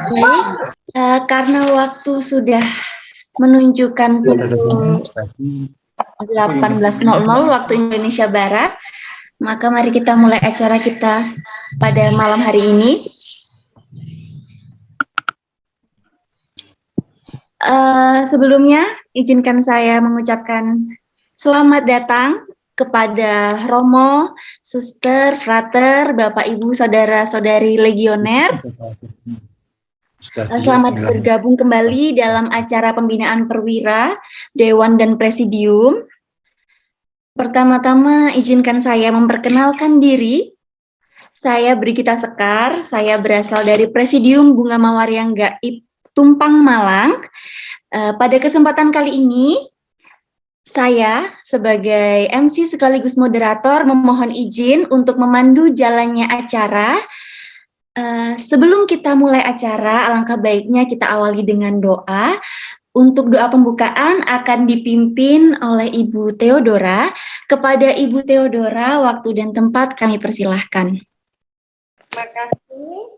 Baik, karena waktu sudah menunjukkan pukul 18.00 waktu Indonesia Barat, maka mari kita mulai acara kita pada malam hari ini. Sebelumnya, izinkan saya mengucapkan selamat datang kepada Romo, Suster, Frater, Bapak, Ibu, Saudara-saudari Legioner. Selamat bergabung kembali dalam acara pembinaan perwira, Dewan dan Presidium. Pertama-tama izinkan saya memperkenalkan diri. Saya Brigita Sekar, saya berasal dari Presidium Bunga Mawar yang Gaib Tumpang Malang. Pada kesempatan kali ini, saya sebagai MC sekaligus moderator memohon izin untuk memandu jalannya acara. Sebelum kita mulai acara, alangkah baiknya kita awali dengan doa. Untuk doa pembukaan akan dipimpin oleh Ibu Theodora. Kepada Ibu Theodora, waktu dan tempat kami persilahkan. Terima kasih.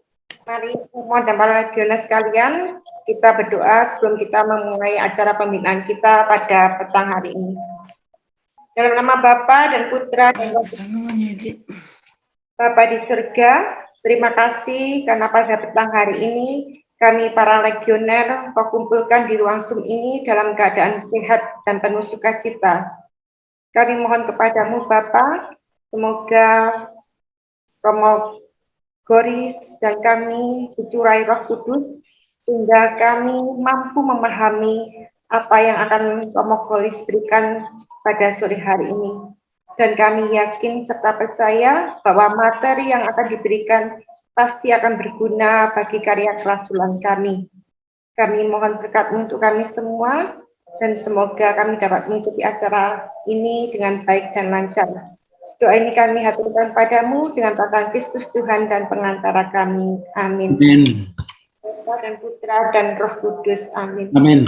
Mari semua dan para legioner sekalian, kita berdoa sebelum kita memulai acara pembinaan kita pada petang hari ini. Dalam nama Bapa dan Putra dan Roh Kudus. Bapa di surga, terima kasih karena pada petang hari ini kami para legioner Kau kumpulkan di ruang Zoom ini dalam keadaan sehat dan penuh sukacita. Kami mohon kepadamu Bapa, semoga Romo Goris dan kami dicurai Roh Kudus sehingga kami mampu memahami apa yang akan Romo Goris berikan pada sore hari ini. Dan kami yakin serta percaya bahwa materi yang akan diberikan pasti akan berguna bagi karya kerasulan kami. Kami mohon berkat untuk kami semua dan semoga kami dapat mengikuti acara ini dengan baik dan lancar. Doa ini kami haturkan padamu dengan Tuhan Kristus Tuhan dan pengantara kami. Amin. Amin. Bapa dan Putra dan Roh Kudus. Amin. Amin.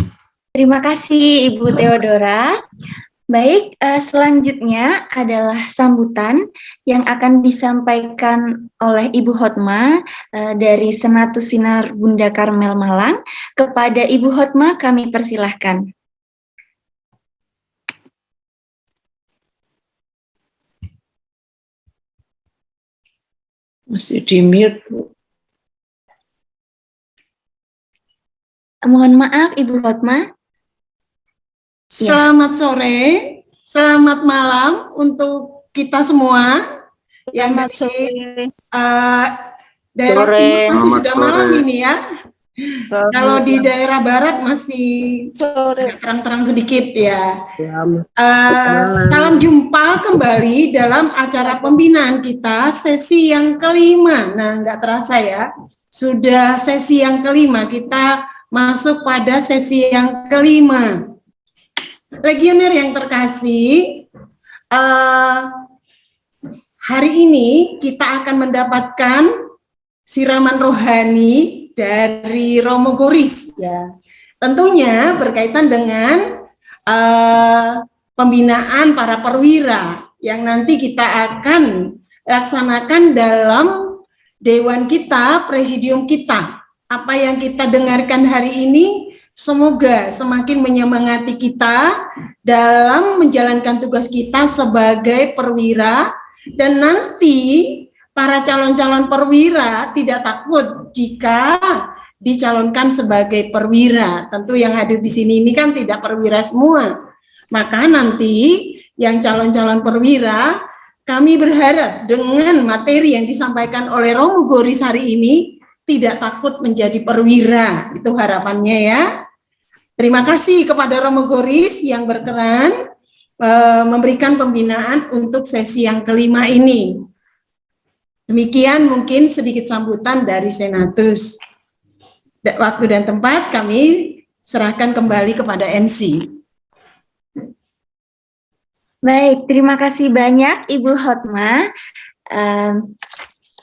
Terima kasih Ibu Theodora. Baik, selanjutnya adalah sambutan yang akan disampaikan oleh Ibu Hotma dari Senatus Sinar Bunda Karmel Malang. Kepada Ibu Hotma kami persilahkan. Masih di mute, Bu. Mohon maaf, Ibu Hotma. Selamat sore, selamat malam untuk kita semua. Yang dari daerah timur masih sudah malam ini ya. Kalau di daerah barat masih terang-terang sedikit ya. Salam jumpa kembali dalam acara pembinaan kita sesi yang kelima. Nah, nggak terasa ya, sudah sesi yang kelima, kita masuk pada sesi yang kelima. Legioner yang terkasih, hari ini kita akan mendapatkan siraman rohani dari Romo Goris ya. Tentunya berkaitan dengan pembinaan para perwira yang nanti kita akan laksanakan dalam dewan kita, presidium kita. Apa yang kita dengarkan hari ini semoga semakin menyemangati kita dalam menjalankan tugas kita sebagai perwira, dan nanti para calon-calon perwira tidak takut jika dicalonkan sebagai perwira. Tentu yang hadir di sini ini kan tidak perwira semua. Maka nanti yang calon-calon perwira, kami berharap dengan materi yang disampaikan oleh Romo Goris hari ini tidak takut menjadi perwira. Itu harapannya ya. Terima kasih kepada Romo Goris yang berkenan memberikan pembinaan untuk sesi yang kelima ini. Demikian mungkin sedikit sambutan dari Senatus. Waktu dan tempat kami serahkan kembali kepada MC. Baik, terima kasih banyak Ibu Hotma.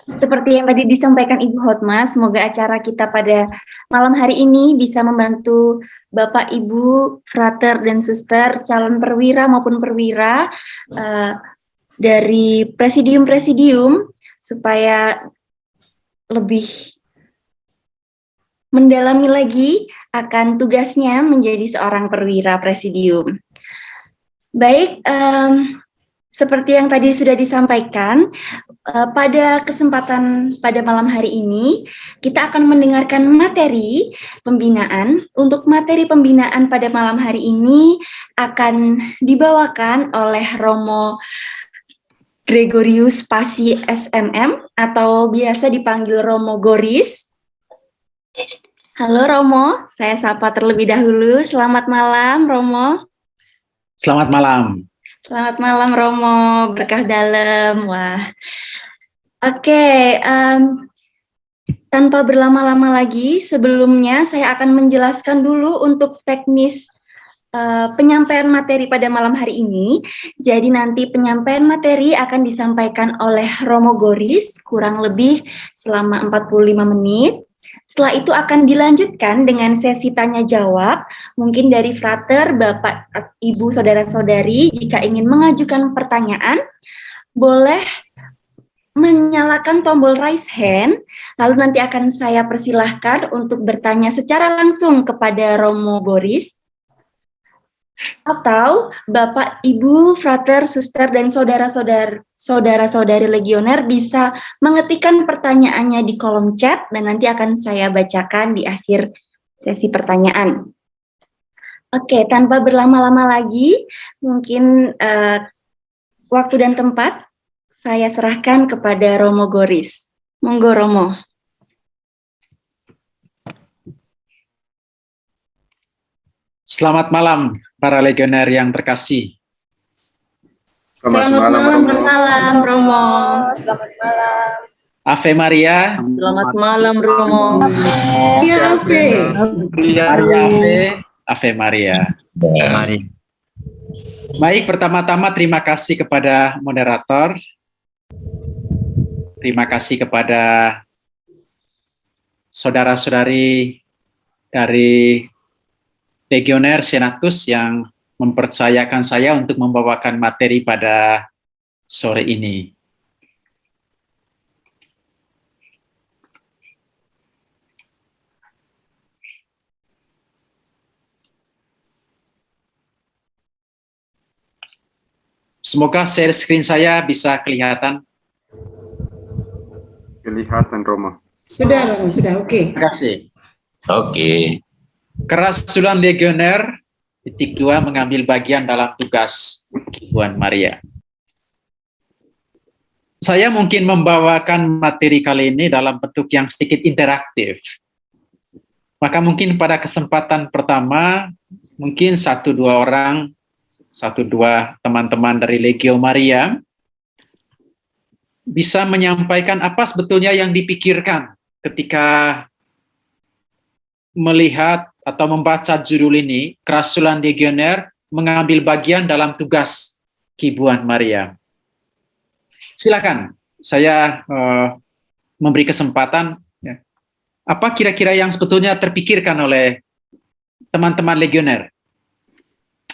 Seperti yang tadi disampaikan Ibu Hotma, semoga acara kita pada malam hari ini bisa membantu Bapak, Ibu, frater, dan suster, calon perwira maupun perwira dari presidium-presidium supaya lebih mendalami lagi akan tugasnya menjadi seorang perwira presidium. Baik, seperti yang tadi sudah disampaikan, pada kesempatan pada malam hari ini, kita akan mendengarkan materi pembinaan. Untuk materi pembinaan pada malam hari ini akan dibawakan oleh Romo Gregorius Pasi SMM atau biasa dipanggil Romo Goris. Halo Romo, saya sapa terlebih dahulu. Selamat malam Romo. Selamat malam. Selamat malam Romo, berkah dalam. Wah. Oke, tanpa berlama-lama lagi, sebelumnya saya akan menjelaskan dulu untuk teknis penyampaian materi pada malam hari ini. Jadi nanti penyampaian materi akan disampaikan oleh Romo Goris kurang lebih selama 45 menit. Setelah itu akan dilanjutkan dengan sesi tanya jawab. Mungkin dari frater, Bapak, Ibu, Saudara-saudari jika ingin mengajukan pertanyaan boleh menyalakan tombol raise hand, lalu nanti akan saya persilahkan untuk bertanya secara langsung kepada Romo Goris. Atau Bapak, Ibu, frater, suster, dan saudara-saudari legioner bisa mengetikkan pertanyaannya di kolom chat dan nanti akan saya bacakan di akhir sesi pertanyaan. Oke, tanpa berlama-lama lagi, mungkin waktu dan tempat saya serahkan kepada Romo Goris. Monggo Romo. Selamat malam para legioner yang terkasih. Selamat malam Romo. Selamat malam. Ave Maria. Selamat malam Romo. Ya, Ave. Maria Ave. Ave Maria. Baik, pertama-tama terima kasih kepada moderator. Terima kasih kepada saudara-saudari dari Legioner Senatus yang mempercayakan saya untuk membawakan materi pada sore ini. Semoga share screen saya bisa kelihatan. Kelihatan, Romo. Sudah, Romo, sudah, oke. Terima kasih. Oke. Kerasulan Legioner, titik 2 mengambil bagian dalam tugas Kibuan Maria. Saya mungkin membawakan materi kali ini dalam bentuk yang sedikit interaktif. Maka mungkin pada kesempatan pertama, mungkin 1-2 orang, 1-2 teman-teman dari Legio Maria bisa menyampaikan apa sebetulnya yang dipikirkan ketika melihat atau membaca judul ini, Kerasulan Legioner mengambil bagian dalam tugas Kibuan Maria. Silakan, saya memberi kesempatan. Ya. Apa kira-kira yang sebetulnya terpikirkan oleh teman-teman Legioner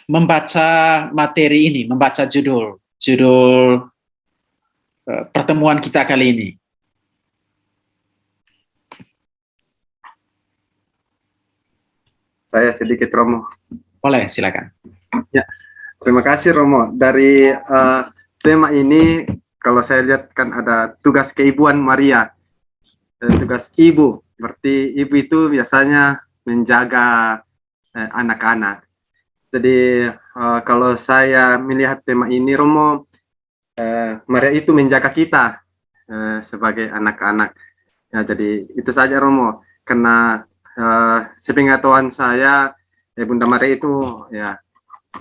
membaca materi ini, membaca judul pertemuan kita kali ini? Saya sedikit, Romo. Boleh, silakan. Ya, terima kasih, Romo. Dari tema ini, kalau saya lihat kan ada tugas keibuan Maria, tugas ibu. Berarti ibu itu biasanya menjaga anak-anak. Jadi kalau saya melihat tema ini, Romo, Maria itu menjaga kita sebagai anak-anak. Ya, jadi itu saja, Romo. Karena sepengetahuan saya, Bunda Maria itu ya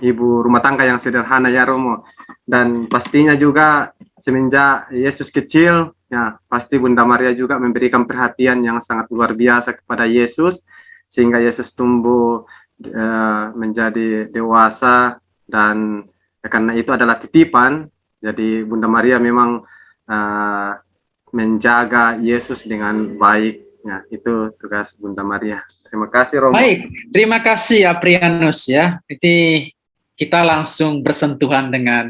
ibu rumah tangga yang sederhana ya, Romo. Dan pastinya juga semenjak Yesus kecil, ya pasti Bunda Maria juga memberikan perhatian yang sangat luar biasa kepada Yesus, sehingga Yesus tumbuh menjadi dewasa, dan karena itu adalah titipan. Jadi Bunda Maria memang menjaga Yesus dengan baik. Ya, itu tugas Bunda Maria. Terima kasih, Romo. Baik, terima kasih Aprianus ya. Jadi kita langsung bersentuhan dengan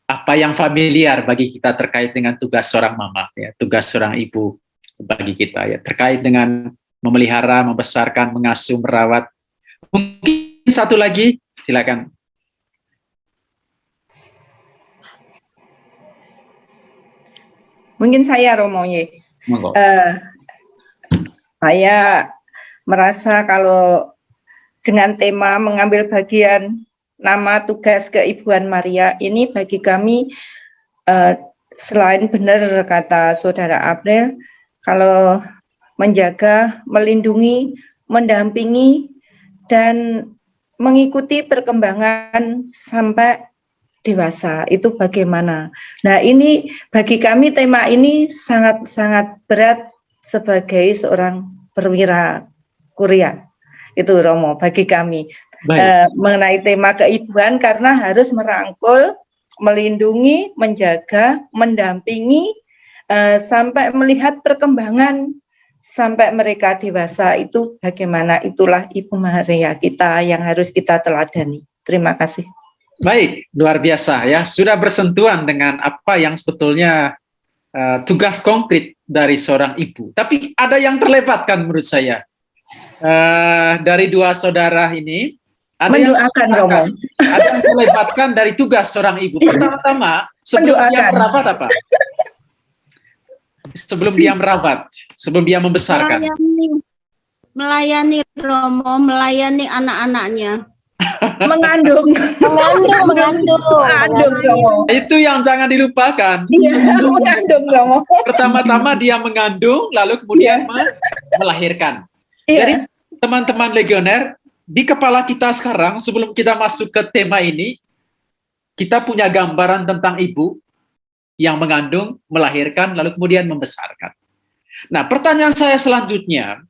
apa yang familiar bagi kita terkait dengan tugas seorang mama ya, tugas seorang ibu bagi kita ya, terkait dengan memelihara, membesarkan, mengasuh, merawat. Mungkin satu lagi, silakan. Mungkin saya Romo ye. Monggo. Saya merasa kalau dengan tema mengambil bagian nama tugas keibuan Maria ini bagi kami selain benar kata Saudara April, kalau menjaga, melindungi, mendampingi, dan mengikuti perkembangan sampai dewasa itu bagaimana. Nah ini bagi kami tema ini sangat-sangat berat sebagai seorang perwira Kuria. Itu Romo bagi kami mengenai tema keibuan karena harus merangkul, melindungi, menjaga, mendampingi sampai melihat perkembangan sampai mereka dewasa itu bagaimana. Itulah Ibu Maria kita yang harus kita teladani. Terima kasih. Baik, luar biasa ya. Sudah bersentuhan dengan apa yang sebetulnya tugas konkret dari seorang ibu. Tapi ada yang terlewatkan menurut saya. Dari dua saudara ini, ada yang terlewatkan dari tugas seorang ibu. Pertama-tama, sebelum dia merawat apa? Sebelum dia merawat, sebelum dia membesarkan. Melayani Romo, melayani anak-anaknya. Mengandung. Itu yang jangan dilupakan. Iya, mengandung Romo. Pertama-tama dia mengandung, lalu kemudian melahirkan. Jadi teman-teman legioner, di kepala kita sekarang sebelum kita masuk ke tema ini, kita punya gambaran tentang ibu yang mengandung, melahirkan, lalu kemudian membesarkan. Nah, pertanyaan saya selanjutnya,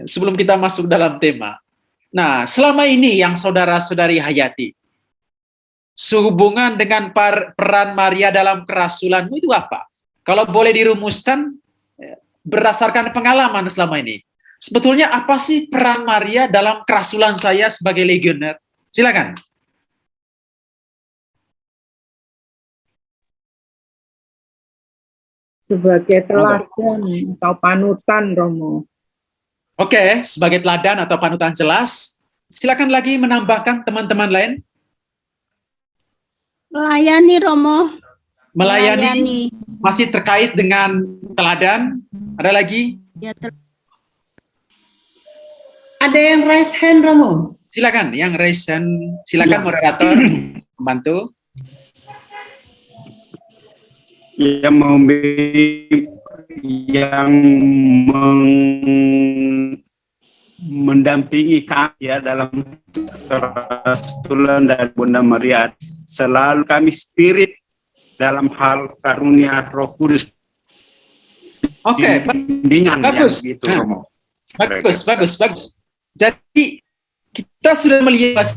sebelum kita masuk dalam tema, nah, selama ini yang saudara-saudari hayati, sehubungan dengan peran Maria dalam kerasulanmu itu apa? Kalau boleh dirumuskan berdasarkan pengalaman selama ini, sebetulnya apa sih peran Maria dalam kerasulan saya sebagai legioner? Silakan. Sebagai teladan atau panutan, Romo. Oke, sebagai teladan atau panutan jelas. Silakan lagi menambahkan teman-teman lain. Melayani Romo. Melayani. Masih terkait dengan teladan. Ada lagi? Ya, Ada yang raise hand, Romo? Silakan, yang raise hand. Silakan moderator, membantu. Yang mendampingi kami ya dalam kerasulan dan Bunda Maria, selalu kami spirit dalam hal karunia Roh Kudus. Oke, bagus. Gitu, Romo. Bagus. Jadi kita sudah melihat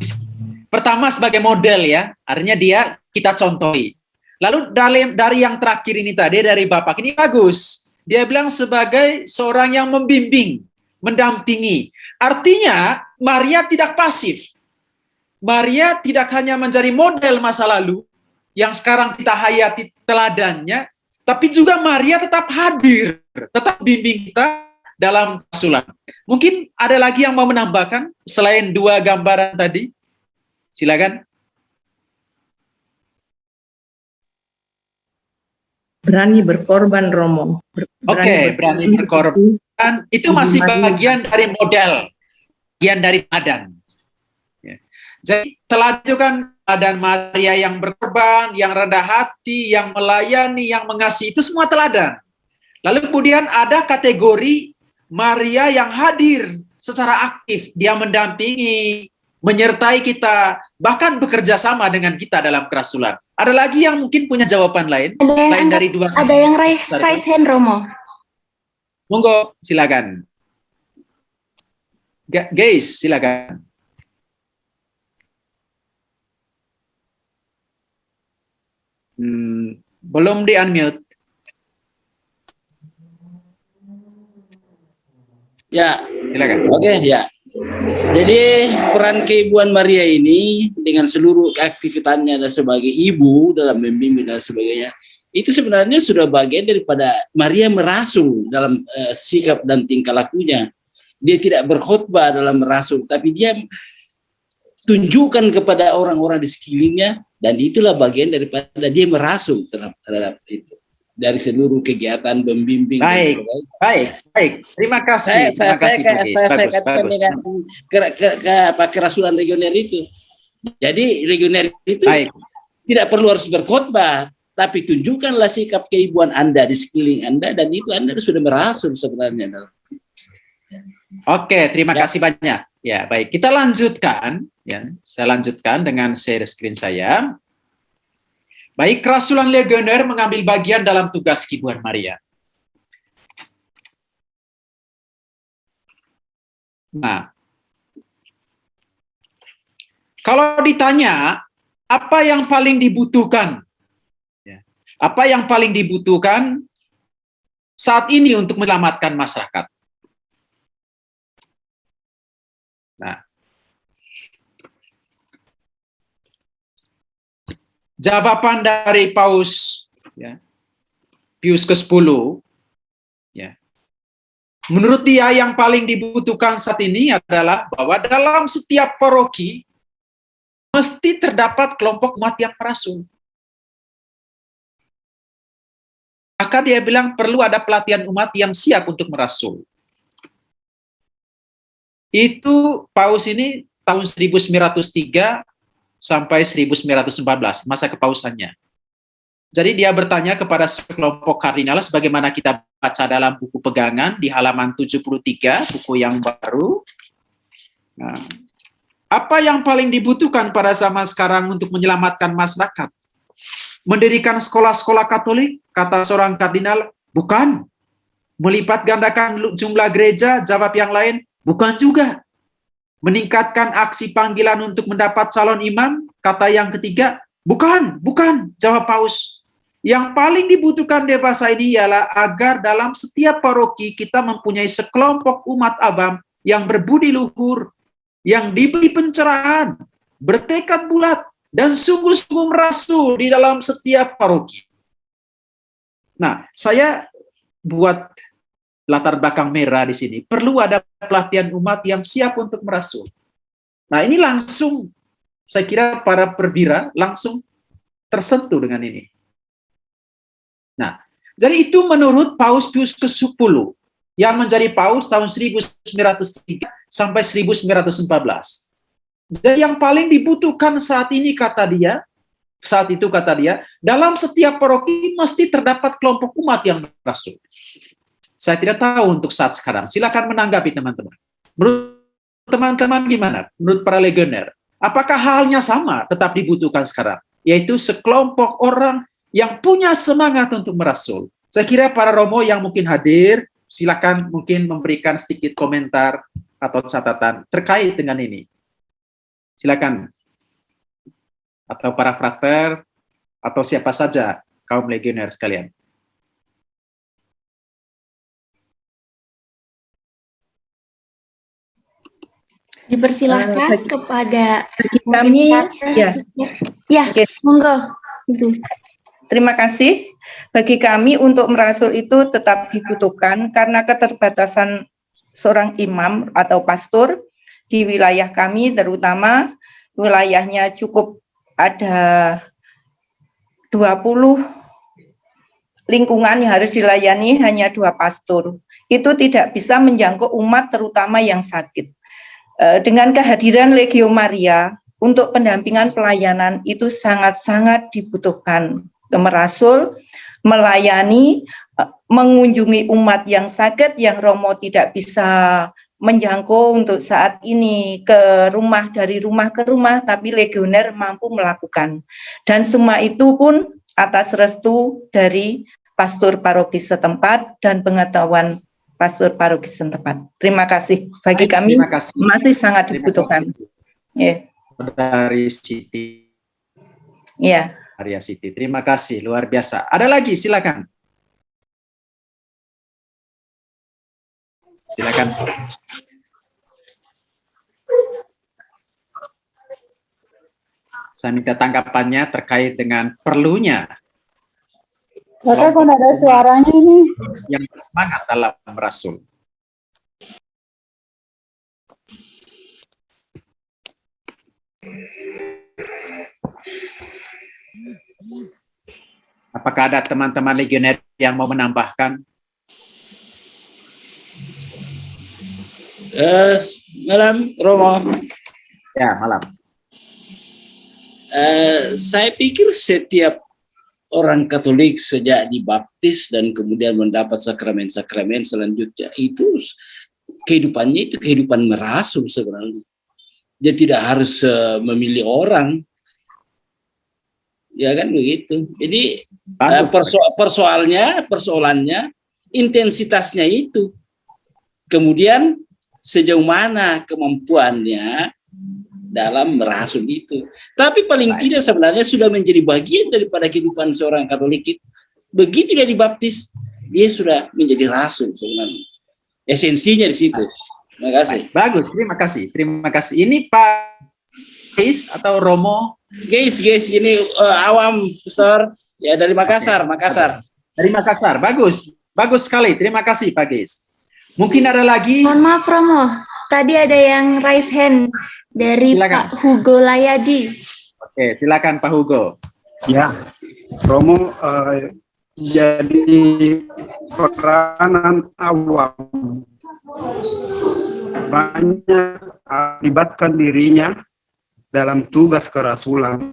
pertama sebagai model ya, artinya dia kita contohi. Lalu dari yang terakhir ini tadi dari Bapak ini bagus. Dia bilang sebagai seorang yang membimbing, mendampingi. Artinya Maria tidak pasif. Maria tidak hanya menjadi model masa lalu yang sekarang kita hayati teladannya, tapi juga Maria tetap hadir, tetap bimbing kita dalam kerasulan. Mungkin ada lagi yang mau menambahkan selain dua gambaran tadi? Silakan. Berani berkorban, Romo. Oke, berani berkorban. Itu masih bagian dari model, bagian dari teladan. Ya. Jadi teladan itu kan teladan Maria yang berkorban, yang rendah hati, yang melayani, yang mengasihi, itu semua teladan. Lalu kemudian ada kategori Maria yang hadir secara aktif, dia mendampingi, menyertai kita, bahkan bekerja sama dengan kita dalam kerasulan. Ada lagi yang mungkin punya jawaban lain? Dari dua. Ada yang raise hand, Romo. Monggo, silakan. Guys, silakan. Belum di-unmute. Ya, silakan. Oke, ya. Jadi peran keibuan Maria ini dengan seluruh aktivitasnya dan sebagai ibu dalam membimbing dan sebagainya, itu sebenarnya sudah bagian daripada Maria merasuk dalam sikap dan tingkah lakunya. Dia tidak berkhotbah dalam merasuk, tapi dia tunjukkan kepada orang-orang di sekelilingnya, dan itulah bagian daripada dia merasuk terhadap itu dari seluruh kegiatan pembimbing. Baik. Terima kasih. Terima kasih, bagus. Kerasulan legioner itu. Jadi legioner itu tidak perlu harus berkhotbah, tapi tunjukkanlah sikap keibuan Anda di sekeliling Anda, dan itu Anda sudah merasuk sebenarnya. Oke, terima kasih banyak. Ya, baik. Kita lanjutkan. Ya, saya lanjutkan dengan share screen saya. Baik, kerasulan legioner mengambil bagian dalam tugas Keibuan Maria. Nah, kalau ditanya apa yang paling dibutuhkan, apa yang paling dibutuhkan saat ini untuk menyelamatkan masyarakat? Nah, jawaban dari Paus Pius ke-10, menurut dia yang paling dibutuhkan saat ini adalah bahwa dalam setiap paroki mesti terdapat kelompok umat yang merasuk. Maka dia bilang perlu ada pelatihan umat yang siap untuk merasuk. Itu Paus ini tahun 1903 sampai 1914, masa kepausannya. Jadi dia bertanya kepada sekelompok kardinal sebagaimana kita baca dalam buku pegangan di halaman 73, buku yang baru. Nah, apa yang paling dibutuhkan pada zaman sekarang untuk menyelamatkan masyarakat? Mendirikan sekolah-sekolah Katolik, kata seorang kardinal, bukan. Melipat gandakan jumlah gereja, jawab yang lain, bukan juga. Meningkatkan aksi panggilan untuk mendapat calon imam, kata yang ketiga, bukan, jawab Paus. Yang paling dibutuhkan dewasa ini ialah agar dalam setiap paroki kita mempunyai sekelompok umat abam yang berbudi luhur, yang diberi pencerahan, bertekad bulat, dan sungguh-sungguh merasuk di dalam setiap paroki. Nah, saya buat latar belakang merah di sini. Perlu ada pelatihan umat yang siap untuk merasuk. Nah, ini langsung, saya kira para perwira langsung tersentuh dengan ini. Nah, jadi itu menurut Paus Pius ke-10 yang menjadi Paus tahun 1903 sampai 1914. Jadi yang paling dibutuhkan saat ini kata dia, dalam setiap paroki mesti terdapat kelompok umat yang merasuk. Saya tidak tahu untuk saat sekarang. Silakan menanggapi teman-teman. Menurut teman-teman gimana? Menurut para legioner, apakah halnya sama tetap dibutuhkan sekarang? Yaitu sekelompok orang yang punya semangat untuk merasuk. Saya kira para romo yang mungkin hadir, silakan mungkin memberikan sedikit komentar atau catatan terkait dengan ini. Silakan. Atau para frater, atau siapa saja kaum legioner sekalian. Dipersilahkan kepada kami, monggo. Terima kasih. Bagi kami untuk merasuk itu tetap dibutuhkan karena keterbatasan seorang imam atau pastor di wilayah kami, terutama wilayahnya cukup ada 20 lingkungan yang harus dilayani hanya 2 pastor. Itu tidak bisa menjangkau umat terutama yang sakit. Dengan kehadiran Legio Maria untuk pendampingan pelayanan itu sangat-sangat dibutuhkan. Merasul, melayani, mengunjungi umat yang sakit, yang Romo tidak bisa menjangkau untuk saat ini ke rumah, dari rumah ke rumah, tapi legioner mampu melakukan. Dan semua itu pun atas restu dari pastor paroki setempat dan pengetahuan pastor paroki setempat. Terima kasih. Bagi kami masih sangat dibutuhkan. Dari Siti. Ya. Arya Siti. Terima kasih, luar biasa. Ada lagi, silakan. Silakan. Saya minta tanggapannya terkait dengan perlunya Kakak kok ada suaranya ini? yang bersemangat dalam merasul. Apakah ada teman-teman legioner yang mau menambahkan? Malam, Romo. Ya, malam. Saya pikir setiap orang Katolik sejak dibaptis dan kemudian mendapat sakramen-sakramen selanjutnya itu kehidupannya itu kehidupan merasul sebenarnya. Dia tidak harus memilih orang, ya kan begitu. Jadi persoalannya intensitasnya itu. Kemudian sejauh mana kemampuannya dalam merasul itu. Tapi paling tidak sebenarnya sudah menjadi bagian daripada kehidupan seorang Katolik. Begitu dia dibaptis, dia sudah menjadi rasul sebenarnya. Esensinya di situ. Terima kasih. Bagus, terima kasih. Ini Pak Geis atau Romo? Geis, ini awam, Ustaz. Ya, dari Makassar, Dari Makassar, bagus sekali. Terima kasih Pak Geis. Mungkin ada lagi? Mohon maaf Romo, tadi ada yang raise hand dari Silakan. Pak Hugo Layadi. Oke, silakan Pak Hugo. Ya, Romo, jadi peranan awam banyak melibatkan dirinya dalam tugas kerasulan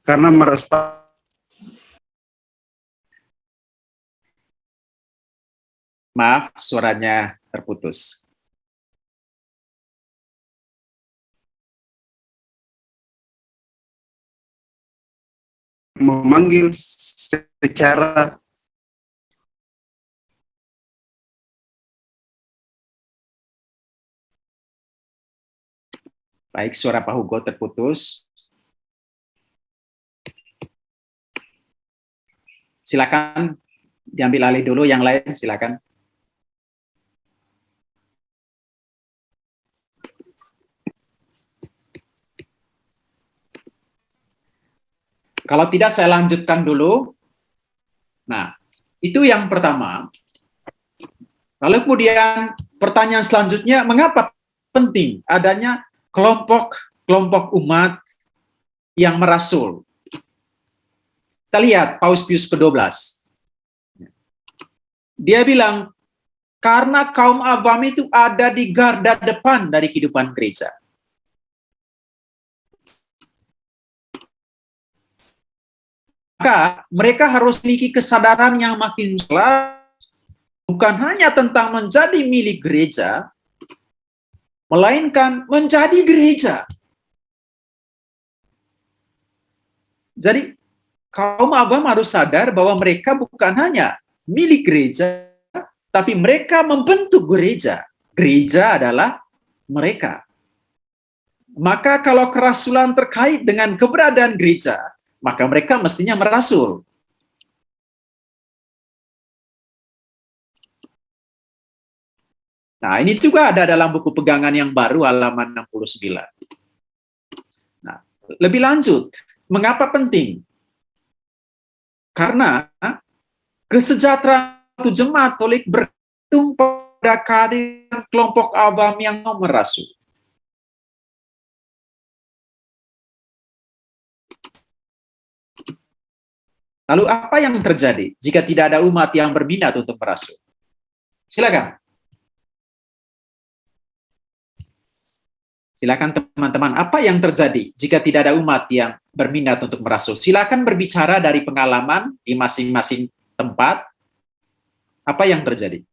karena merespon Maaf, suaranya terputus. memanggil secara Baik, suara Pak Hugo terputus. Silakan diambil alih dulu, yang lain silakan. Kalau tidak saya lanjutkan dulu. Nah, itu yang pertama. Lalu kemudian pertanyaan selanjutnya, mengapa penting adanya kelompok umat yang merasul? Kita lihat Paus Pius ke-12. Dia bilang, karena kaum awam itu ada di garda depan dari kehidupan gereja. Maka mereka harus memiliki kesadaran yang makin jelas, bukan hanya tentang menjadi milik gereja, melainkan menjadi gereja. Jadi kaum awam harus sadar bahwa mereka bukan hanya milik gereja, tapi mereka membentuk gereja. Gereja adalah mereka. Maka kalau kerasulan terkait dengan keberadaan gereja, maka mereka mestinya merasul. Nah, ini juga ada dalam buku pegangan yang baru halaman 69. Nah, lebih lanjut, mengapa penting? Karena kesejahteraan jemaat Katolik bergantung pada kehadiran kelompok awam yang mau merasul. Lalu apa yang terjadi jika tidak ada umat yang berminat untuk merasul? Silakan. Silakan teman-teman, apa yang terjadi jika tidak ada umat yang berminat untuk merasul? Silakan berbicara dari pengalaman di masing-masing tempat. Apa yang terjadi?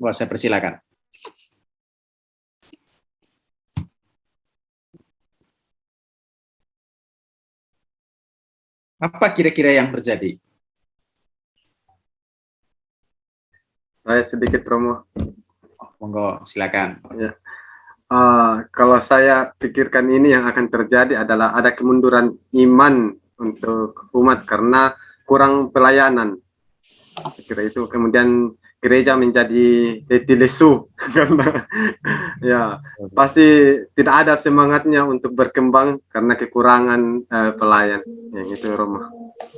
Wah, saya persilakan. Apa kira-kira yang terjadi? Saya sedikit Romo. Monggo, silakan. Ya. Kalau saya pikirkan ini yang akan terjadi adalah ada kemunduran iman untuk umat karena kurang pelayanan. Saya kira itu kemudian gereja menjadi lesu karena ya pasti tidak ada semangatnya untuk berkembang karena kekurangan pelayan. Yang itu Romo.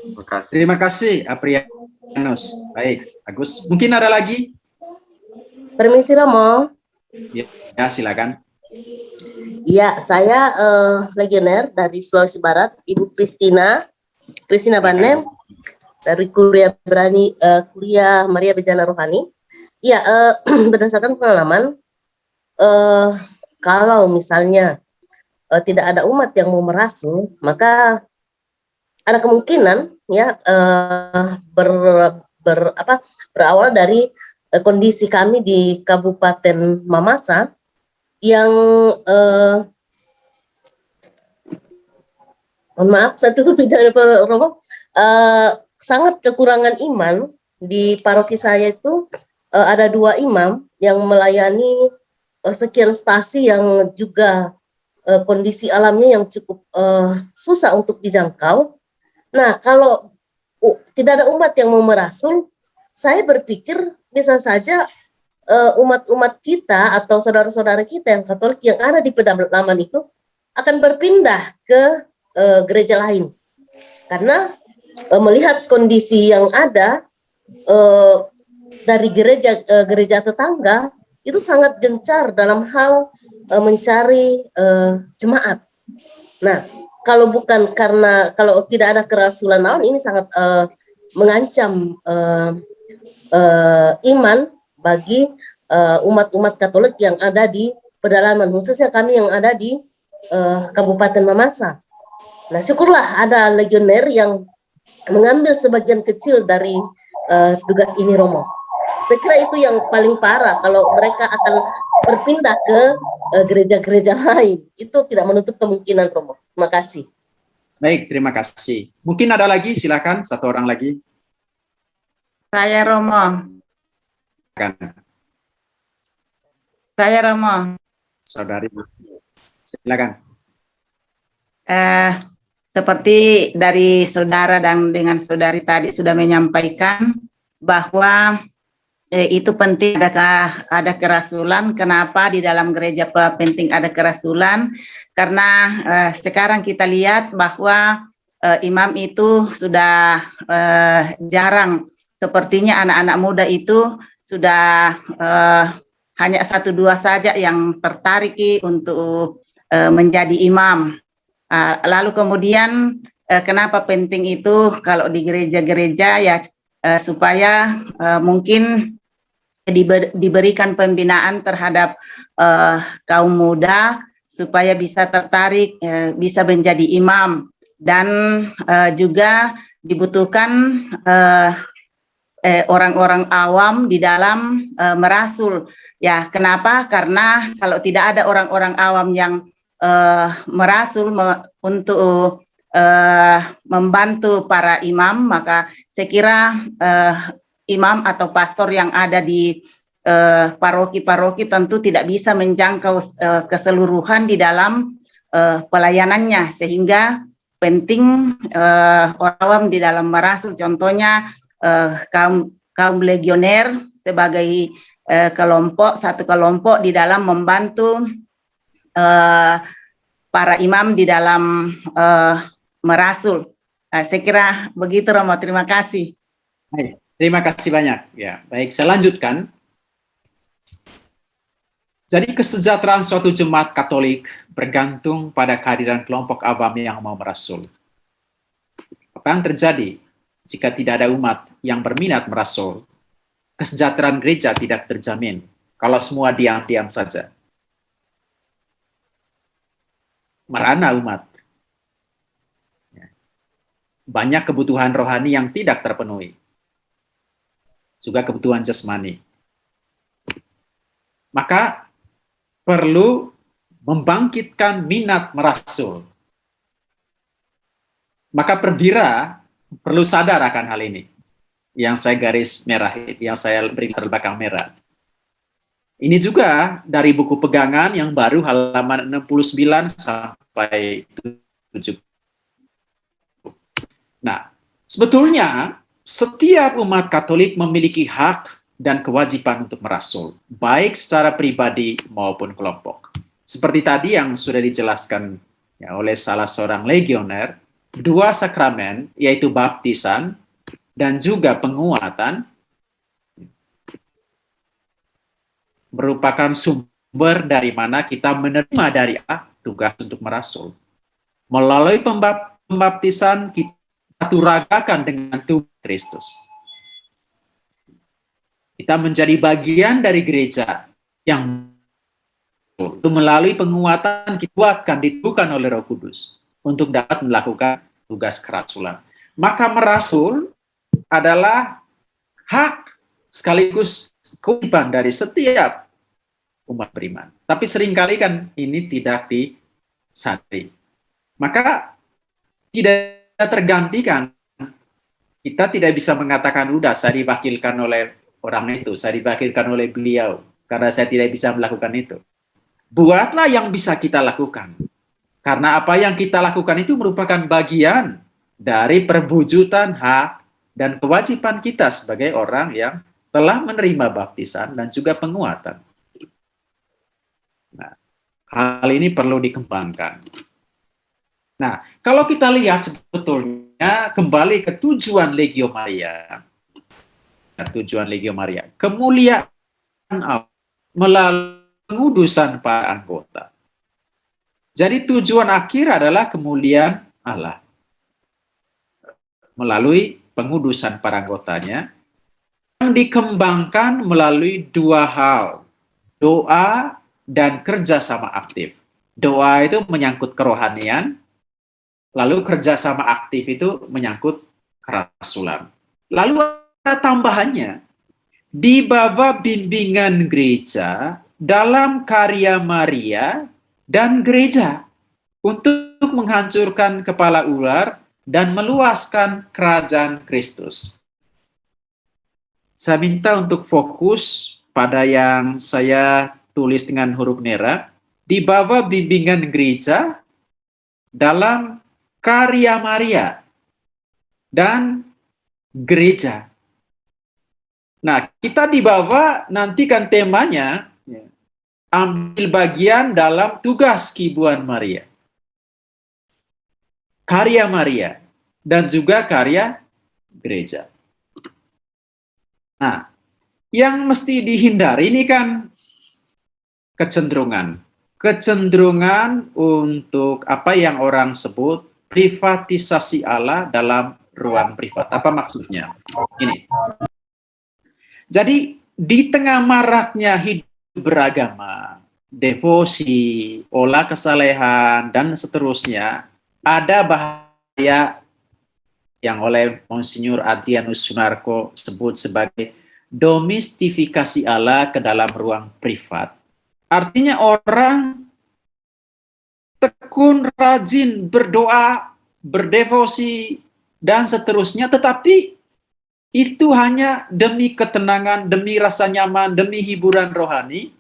Terima kasih. Terima kasih, Apria. Janus. Baik, bagus. Mungkin ada lagi? Permisi Romo. Ya, silakan. Iya, saya legioner dari Sulawesi Barat, Ibu Kristina Banem dari kuliah Maria Bejana Rohani. Iya, berdasarkan pengalaman, kalau misalnya tidak ada umat yang mau merasul, maka ada kemungkinan ya berawal dari kondisi kami di Kabupaten Mamasa yang maaf satu tidak Romo, sangat kekurangan iman di paroki saya itu. Ada 2 imam yang melayani sekian stasi yang juga kondisi alamnya yang cukup susah untuk dijangkau. Nah, kalau tidak ada umat yang mau merasul, saya berpikir bisa saja umat-umat kita atau saudara-saudara kita yang Katolik yang ada di pedalaman itu akan berpindah ke gereja lain. Karena melihat kondisi yang ada dari gereja tetangga itu sangat gencar dalam hal mencari jemaat. Nah, kalau tidak ada kerasulan lawan, ini sangat mengancam iman bagi umat-umat Katolik yang ada di pedalaman, khususnya kami yang ada di Kabupaten Mamasa. Nah, syukurlah ada legioner yang mengambil sebagian kecil dari tugas ini, Romo. Saya kira itu yang paling parah, kalau mereka akan berpindah ke gereja-gereja lain. Itu tidak menutup kemungkinan, Romo. Terima kasih. Baik, terima kasih. Mungkin ada lagi, silakan, 1 orang lagi. Saya Romo. Saya Romo. Saudari, silakan. Seperti dari saudara dan dengan saudari tadi sudah menyampaikan bahwa itu penting ada kerasulan. Kenapa di dalam gereja penting ada kerasulan? Karena sekarang kita lihat bahwa imam itu sudah jarang. Sepertinya anak-anak muda itu sudah hanya 1-2 saja yang tertarik untuk menjadi imam. Lalu kemudian kenapa penting itu kalau di gereja-gereja ya supaya mungkin diberikan pembinaan terhadap kaum muda supaya bisa tertarik, bisa menjadi imam, dan juga dibutuhkan orang-orang awam di dalam merasul. Ya, kenapa? Karena kalau tidak ada orang-orang awam yang merasul untuk membantu para imam, maka saya kira imam atau pastor yang ada di paroki-paroki tentu tidak bisa menjangkau keseluruhan di dalam pelayanannya, sehingga penting orang awam di dalam merasul. Contohnya kaum legioner sebagai satu kelompok di dalam membantu para imam di dalam merasul. Saya kira begitu, Romo. Terima kasih. Baik, terima kasih banyak. Ya, baik, saya lanjutkan. Jadi kesejahteraan suatu jemaat Katolik bergantung pada kehadiran kelompok awam yang mau merasul. Apa yang terjadi jika tidak ada umat yang berminat merasul? Kesejahteraan gereja tidak terjamin kalau semua diam-diam saja. Merana umat. Banyak kebutuhan rohani yang tidak terpenuhi. Juga kebutuhan jasmani. Maka perlu membangkitkan minat merasul. Maka perbira perlu sadar akan hal ini. Yang saya garis merah, yang saya beri latar belakang merah. Ini juga dari buku pegangan yang baru halaman 69 sampai 70. Nah, sebetulnya setiap umat Katolik memiliki hak dan kewajiban untuk merasul, baik secara pribadi maupun kelompok. Seperti tadi yang sudah dijelaskan oleh salah seorang legioner, 2 sakramen, yaitu baptisan dan juga penguatan merupakan sumber dari mana kita menerima dari tugas untuk merasul. Melalui pembaptisan kita turagakan dengan tubuh Kristus. Kita menjadi bagian dari gereja yang melalui penguatan kita akan ditubuhkan oleh Roh Kudus untuk dapat melakukan tugas kerasulan. Maka merasul adalah hak sekaligus kewajiban dari setiap umat beriman. Tapi seringkali kan ini tidak disadari. Maka tidak tergantikan. Kita tidak bisa mengatakan, udah saya diwakilkan oleh orang itu, saya diwakilkan oleh beliau, karena saya tidak bisa melakukan itu. Buatlah yang bisa kita lakukan. Karena apa yang kita lakukan itu merupakan bagian dari perwujudan hak dan kewajiban kita sebagai orang yang telah menerima baptisan dan juga penguatan. Nah, hal ini perlu dikembangkan. Nah, kalau kita lihat sebetulnya kembali ke tujuan Legio Maria, kemuliaan Allah melalui pengudusan para anggota. Jadi tujuan akhir adalah kemuliaan Allah melalui pengudusan para anggotanya yang dikembangkan melalui dua hal, doa dan kerjasama aktif. Doa itu menyangkut kerohanian, lalu kerjasama aktif itu menyangkut kerasulan. Lalu ada tambahannya, di bawah bimbingan gereja dalam karya Maria dan gereja untuk menghancurkan kepala ular dan meluaskan kerajaan Kristus. Saya minta untuk fokus pada yang saya tulis dengan huruf merah, di bawah bimbingan gereja dalam karya Maria dan gereja. Nah, kita di bawah nantikan temanya, ambil bagian dalam tugas Kibuan Maria, karya Maria, dan juga karya gereja. Nah, yang mesti dihindari ini kan kecenderungan untuk apa yang orang sebut privatisasi Allah dalam ruang privat. Apa maksudnya? Ini. Jadi di tengah maraknya hidup beragama, devosi, olah kesalehan, dan seterusnya, ada bahaya yang oleh Monsinyur Adrianus Sunarko sebut sebagai domestifikasi Allah ke dalam ruang privat. Artinya orang tekun, rajin, berdoa, berdevosi, dan seterusnya, tetapi itu hanya demi ketenangan, demi rasa nyaman, demi hiburan rohani,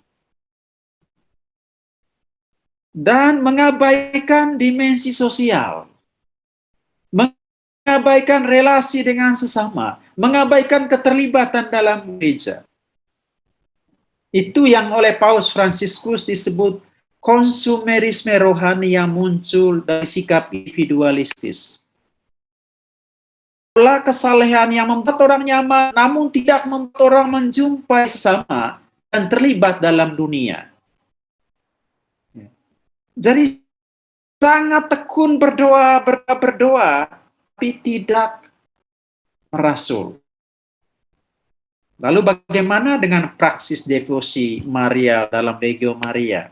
dan mengabaikan dimensi sosial, mengabaikan relasi dengan sesama, mengabaikan keterlibatan dalam gereja. Itu yang oleh Paus Fransiskus disebut konsumerisme rohani yang muncul dari sikap individualistis. Olah kesalehan yang membuat orang nyaman, namun tidak membuat orang menjumpai sesama dan terlibat dalam dunia. Jadi sangat tekun berdoa, tapi tidak merasul. Lalu bagaimana dengan praksis devosi Maria dalam Legio Maria?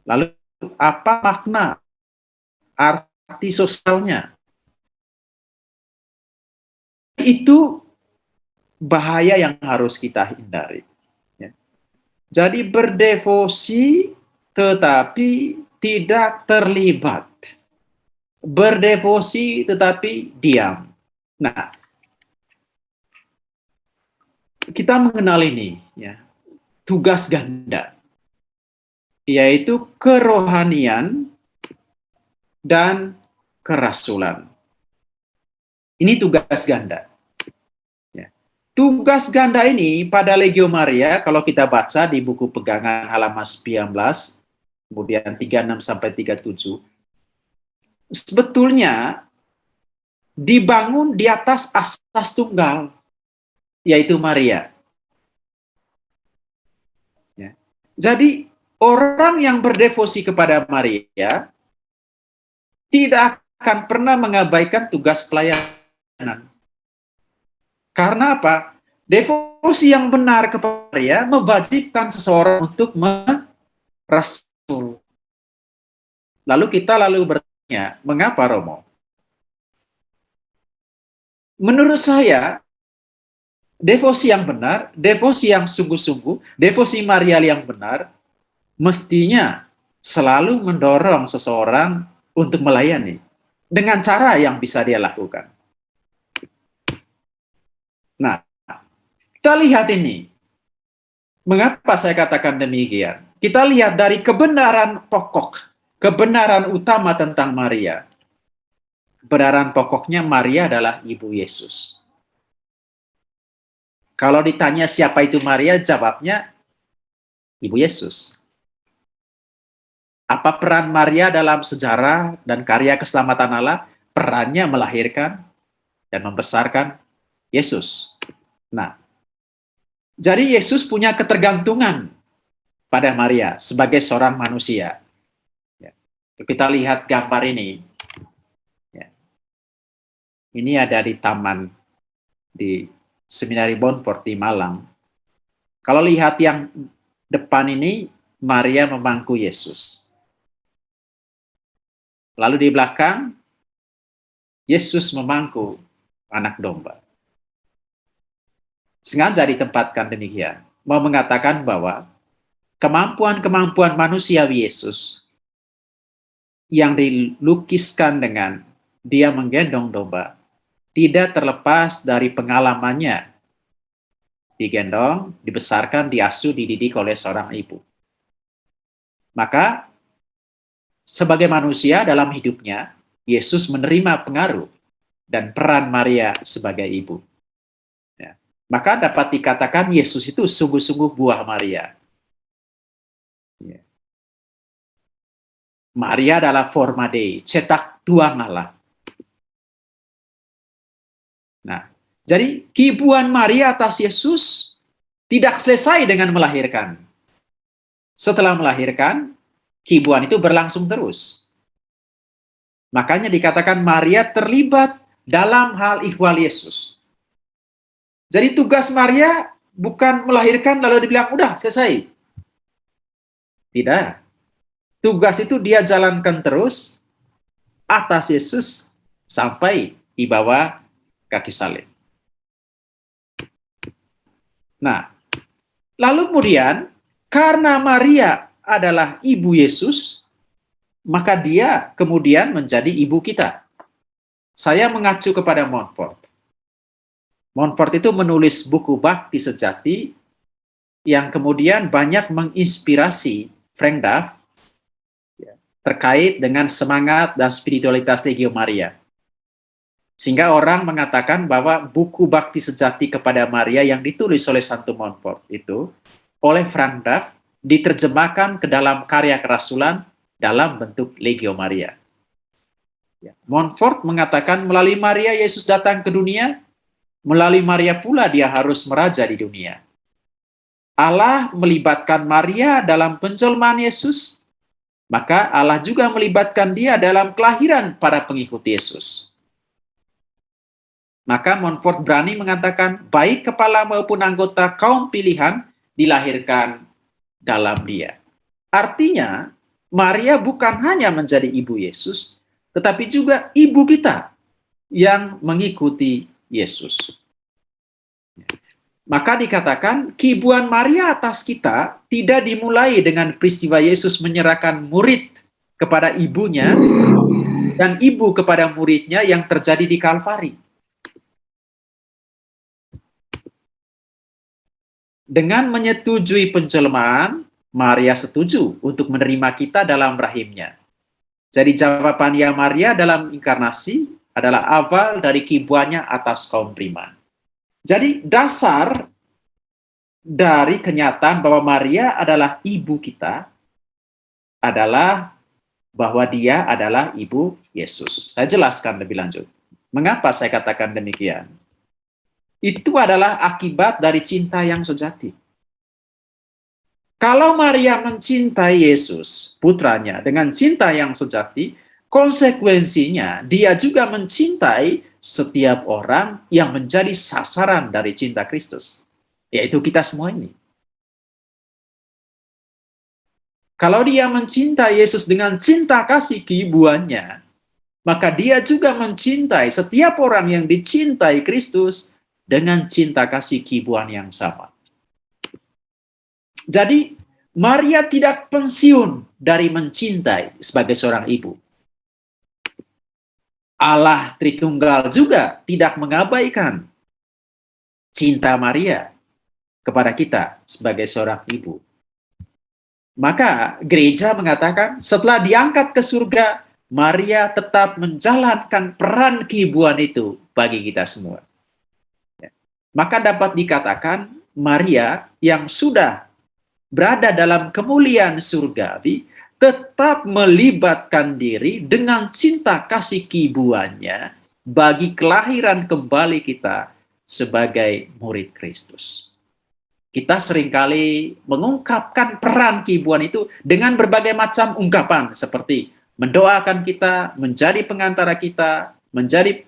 Lalu apa makna, arti sosialnya? Itu bahaya yang harus kita hindari. Ya. Jadi berdevosi tetapi tidak terlibat. Berdevosi tetapi diam. Nah, kita mengenal ini, ya, tugas ganda, yaitu kerohanian dan kerasulan. Ini tugas ganda. Ya. Tugas ganda ini pada Legio Maria, kalau kita baca di buku pegangan halaman 19, kemudian 36 sampai 37, sebetulnya dibangun di atas asas tunggal, yaitu Maria. Ya. Jadi orang yang berdevosi kepada Maria tidak akan pernah mengabaikan tugas pelayanan. Karena apa? Devosi yang benar kepada Maria mewajibkan seseorang untuk merasul. Lalu kita bertanya, mengapa Romo? Menurut saya, devosi yang benar, devosi yang sungguh-sungguh, devosi Maria yang benar, mestinya selalu mendorong seseorang untuk melayani dengan cara yang bisa dia lakukan. Nah, kita lihat ini. Mengapa saya katakan demikian? Kita lihat dari kebenaran pokok, kebenaran utama tentang Maria. Kebenaran pokoknya Maria adalah ibu Yesus. Kalau ditanya siapa itu Maria, jawabnya ibu Yesus. Apa peran Maria dalam sejarah dan karya keselamatan Allah? Perannya melahirkan dan membesarkan Yesus. Nah, jadi Yesus punya ketergantungan pada Maria sebagai seorang manusia. Ya. Kita lihat gambar ini. Ya. Ini ada di taman di Seminari Bonfort di Malang. Kalau lihat yang depan ini, Maria memangku Yesus. Lalu di belakang, Yesus memangku anak domba. Sengaja ditempatkan demikian, mau mengatakan bahwa kemampuan-kemampuan manusiawi Yesus yang dilukiskan dengan dia menggendong domba tidak terlepas dari pengalamannya digendong, dibesarkan, diasuh, dididik oleh seorang ibu. Maka sebagai manusia dalam hidupnya, Yesus menerima pengaruh dan peran Maria sebagai ibu. Maka dapat dikatakan Yesus itu sungguh-sungguh buah Maria. Maria adalah forma Dei, cetak tuang Allah. Nah, jadi kibuan Maria atas Yesus tidak selesai dengan melahirkan. Setelah melahirkan, kibuan itu berlangsung terus. Makanya dikatakan Maria terlibat dalam hal ihwal Yesus. Jadi tugas Maria bukan melahirkan lalu dibilang, udah selesai. Tidak. Tugas itu dia jalankan terus atas Yesus sampai di bawah kaki salib. Nah, lalu kemudian karena Maria adalah ibu Yesus, maka dia kemudian menjadi ibu kita. Saya mengacu kepada Montfort. Montfort itu menulis buku Bakti Sejati yang kemudian banyak menginspirasi Frank Duff terkait dengan semangat dan spiritualitas Legio Maria. Sehingga orang mengatakan bahwa buku Bakti Sejati kepada Maria yang ditulis oleh Santo Montfort itu oleh Frank Duff diterjemahkan ke dalam karya kerasulan dalam bentuk Legio Maria. Montfort mengatakan melalui Maria Yesus datang ke dunia, melalui Maria pula dia harus meraja di dunia. Allah melibatkan Maria dalam penjelmaan Yesus, maka Allah juga melibatkan dia dalam kelahiran para pengikut Yesus. Maka Montfort berani mengatakan, baik kepala maupun anggota kaum pilihan dilahirkan dalam dia. Artinya, Maria bukan hanya menjadi ibu Yesus, tetapi juga ibu kita yang mengikuti Yesus. Maka dikatakan, kibuan Maria atas kita tidak dimulai dengan peristiwa Yesus menyerahkan murid kepada ibunya dan ibu kepada muridnya yang terjadi di Kalvari. Dengan menyetujui penjelmaan, Maria setuju untuk menerima kita dalam rahimnya. Jadi jawaban ya Maria dalam inkarnasi adalah awal dari kibuannya atas kaum beriman. Jadi dasar dari kenyataan bahwa Maria adalah ibu kita adalah bahwa dia adalah ibu Yesus. Saya jelaskan lebih lanjut. Mengapa saya katakan demikian? Itu adalah akibat dari cinta yang sejati. Kalau Maria mencintai Yesus, putranya, dengan cinta yang sejati, konsekuensinya dia juga mencintai setiap orang yang menjadi sasaran dari cinta Kristus, yaitu kita semua ini. Kalau dia mencintai Yesus dengan cinta kasih keibuannya, maka dia juga mencintai setiap orang yang dicintai Kristus dengan cinta kasih keibuan yang sama. Jadi, Maria tidak pensiun dari mencintai sebagai seorang ibu. Allah Tritunggal juga tidak mengabaikan cinta Maria kepada kita sebagai seorang ibu. Maka gereja mengatakan setelah diangkat ke surga, Maria tetap menjalankan peran keibuan itu bagi kita semua. Maka dapat dikatakan Maria yang sudah berada dalam kemuliaan surgawi tetap melibatkan diri dengan cinta kasih keibuannya bagi kelahiran kembali kita sebagai murid Kristus. Kita seringkali mengungkapkan peran keibuan itu dengan berbagai macam ungkapan seperti mendoakan kita, menjadi pengantara kita, menjadi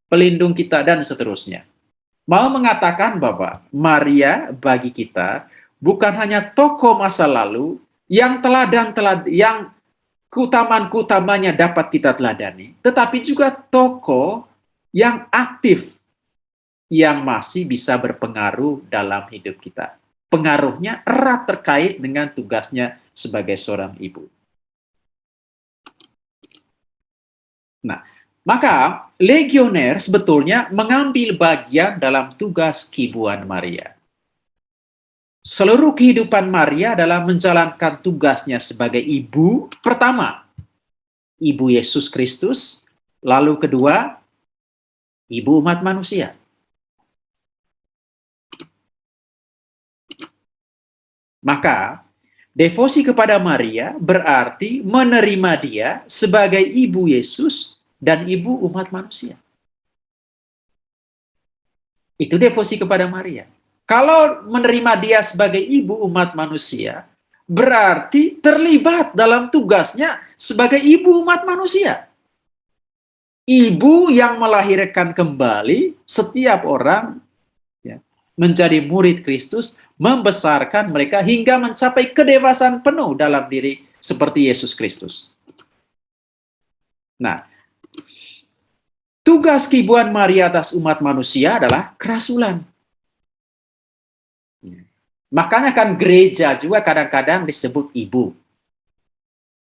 pelindung kita, dan seterusnya. Mau mengatakan bahwa Maria bagi kita bukan hanya tokoh masa lalu yang yang keutamaan-keutamanya dapat kita teladani, tetapi juga tokoh yang aktif yang masih bisa berpengaruh dalam hidup kita. Pengaruhnya erat terkait dengan tugasnya sebagai seorang ibu. Nah, maka legioner sebetulnya mengambil bagian dalam tugas keibuan Maria. Seluruh kehidupan Maria adalah menjalankan tugasnya sebagai ibu, pertama, ibu Yesus Kristus, lalu kedua, ibu umat manusia. Maka, devosi kepada Maria berarti menerima dia sebagai ibu Yesus dan ibu umat manusia. Itu devosi kepada Maria. Kalau menerima dia sebagai ibu umat manusia, berarti terlibat dalam tugasnya sebagai ibu umat manusia. Ibu yang melahirkan kembali setiap orang ya, menjadi murid Kristus, membesarkan mereka hingga mencapai kedewasaan penuh dalam diri seperti Yesus Kristus. Nah, tugas keibuan Maria atas umat manusia adalah kerasulan. Makanya kan gereja juga kadang-kadang disebut ibu.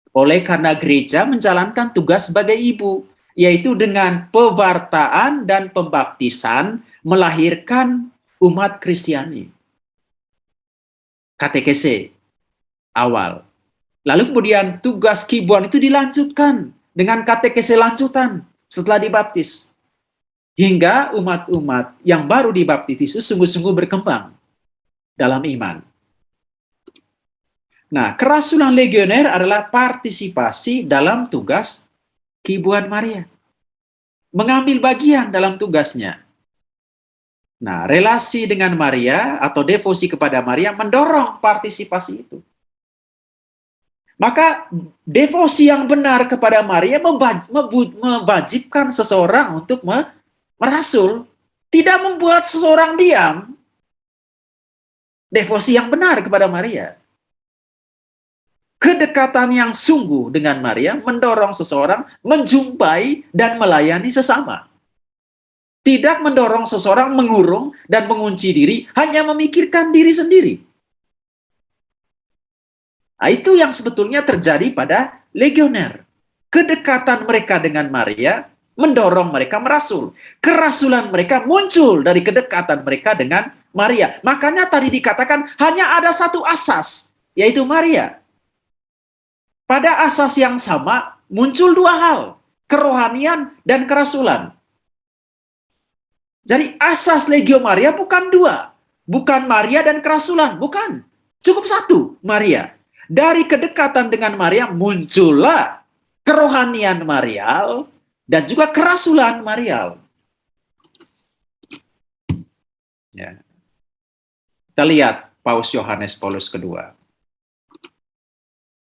Oleh karena gereja menjalankan tugas sebagai ibu, yaitu dengan pewartaan dan pembaptisan melahirkan umat Kristiani. Katekese awal. Lalu kemudian tugas keibuan itu dilanjutkan dengan katekese lanjutan setelah dibaptis. Hingga umat-umat yang baru dibaptis itu sungguh-sungguh berkembang dalam iman. Nah, kerasulan legioner adalah partisipasi dalam tugas keibuan Maria. Mengambil bagian dalam tugasnya. Nah, relasi dengan Maria atau devosi kepada Maria mendorong partisipasi itu. Maka devosi yang benar kepada Maria mewajibkan seseorang untuk merasul, tidak membuat seseorang diam. Devosi yang benar kepada Maria. Kedekatan yang sungguh dengan Maria mendorong seseorang menjumpai dan melayani sesama. Tidak mendorong seseorang mengurung dan mengunci diri, hanya memikirkan diri sendiri. Nah, itu yang sebetulnya terjadi pada legioner. Kedekatan mereka dengan Maria mendorong mereka merasul. Kerasulan mereka muncul dari kedekatan mereka dengan Maria. Makanya tadi dikatakan hanya ada satu asas, yaitu Maria. Pada asas yang sama muncul dua hal, kerohanian dan kerasulan. Jadi asas Legio Maria bukan dua, bukan Maria dan kerasulan, bukan. Cukup satu, Maria. Dari kedekatan dengan Maria muncullah kerohanian Maria dan juga kerasulan Maria. Ya. Kita lihat Paus Yohanes Paulus kedua.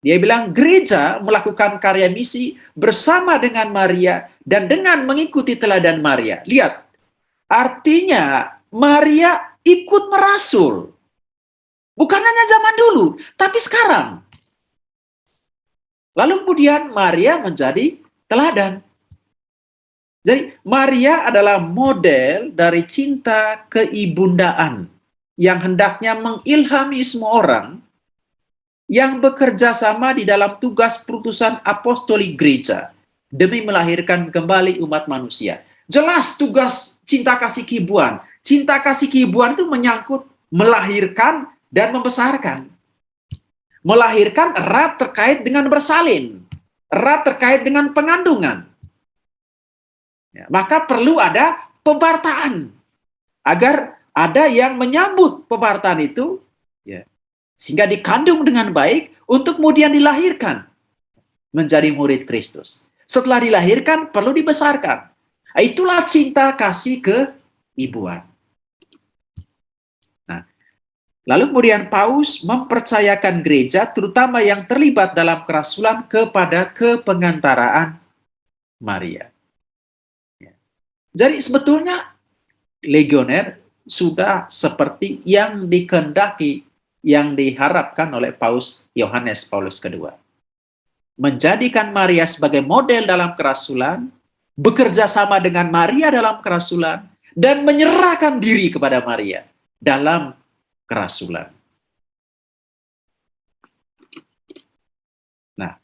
Dia bilang gereja melakukan karya misi bersama dengan Maria dan dengan mengikuti teladan Maria. Lihat, artinya Maria ikut merasul. Bukan hanya zaman dulu, tapi sekarang. Lalu kemudian Maria menjadi teladan. Jadi Maria adalah model dari cinta keibundaan yang hendaknya mengilhami semua orang yang bekerja sama di dalam tugas perutusan apostolik gereja demi melahirkan kembali umat manusia. Jelas tugas cinta kasih kibuan. Cinta kasih kibuan itu menyangkut melahirkan dan membesarkan. Melahirkan erat terkait dengan bersalin, erat terkait dengan pengandungan. Ya, maka perlu ada pewartaan agar ada yang menyambut pewartaan itu, ya, sehingga dikandung dengan baik untuk kemudian dilahirkan menjadi murid Kristus. Setelah dilahirkan perlu dibesarkan. Itulah cinta kasih keibuan. Nah, lalu kemudian Paus mempercayakan gereja terutama yang terlibat dalam kerasulan kepada kepengantaraan Maria. Ya. Jadi sebetulnya legioner sudah seperti yang dikehendaki, yang diharapkan oleh Paus Yohanes Paulus kedua. Menjadikan Maria sebagai model dalam kerasulan, bekerja sama dengan Maria dalam kerasulan, dan menyerahkan diri kepada Maria dalam kerasulan. Nah,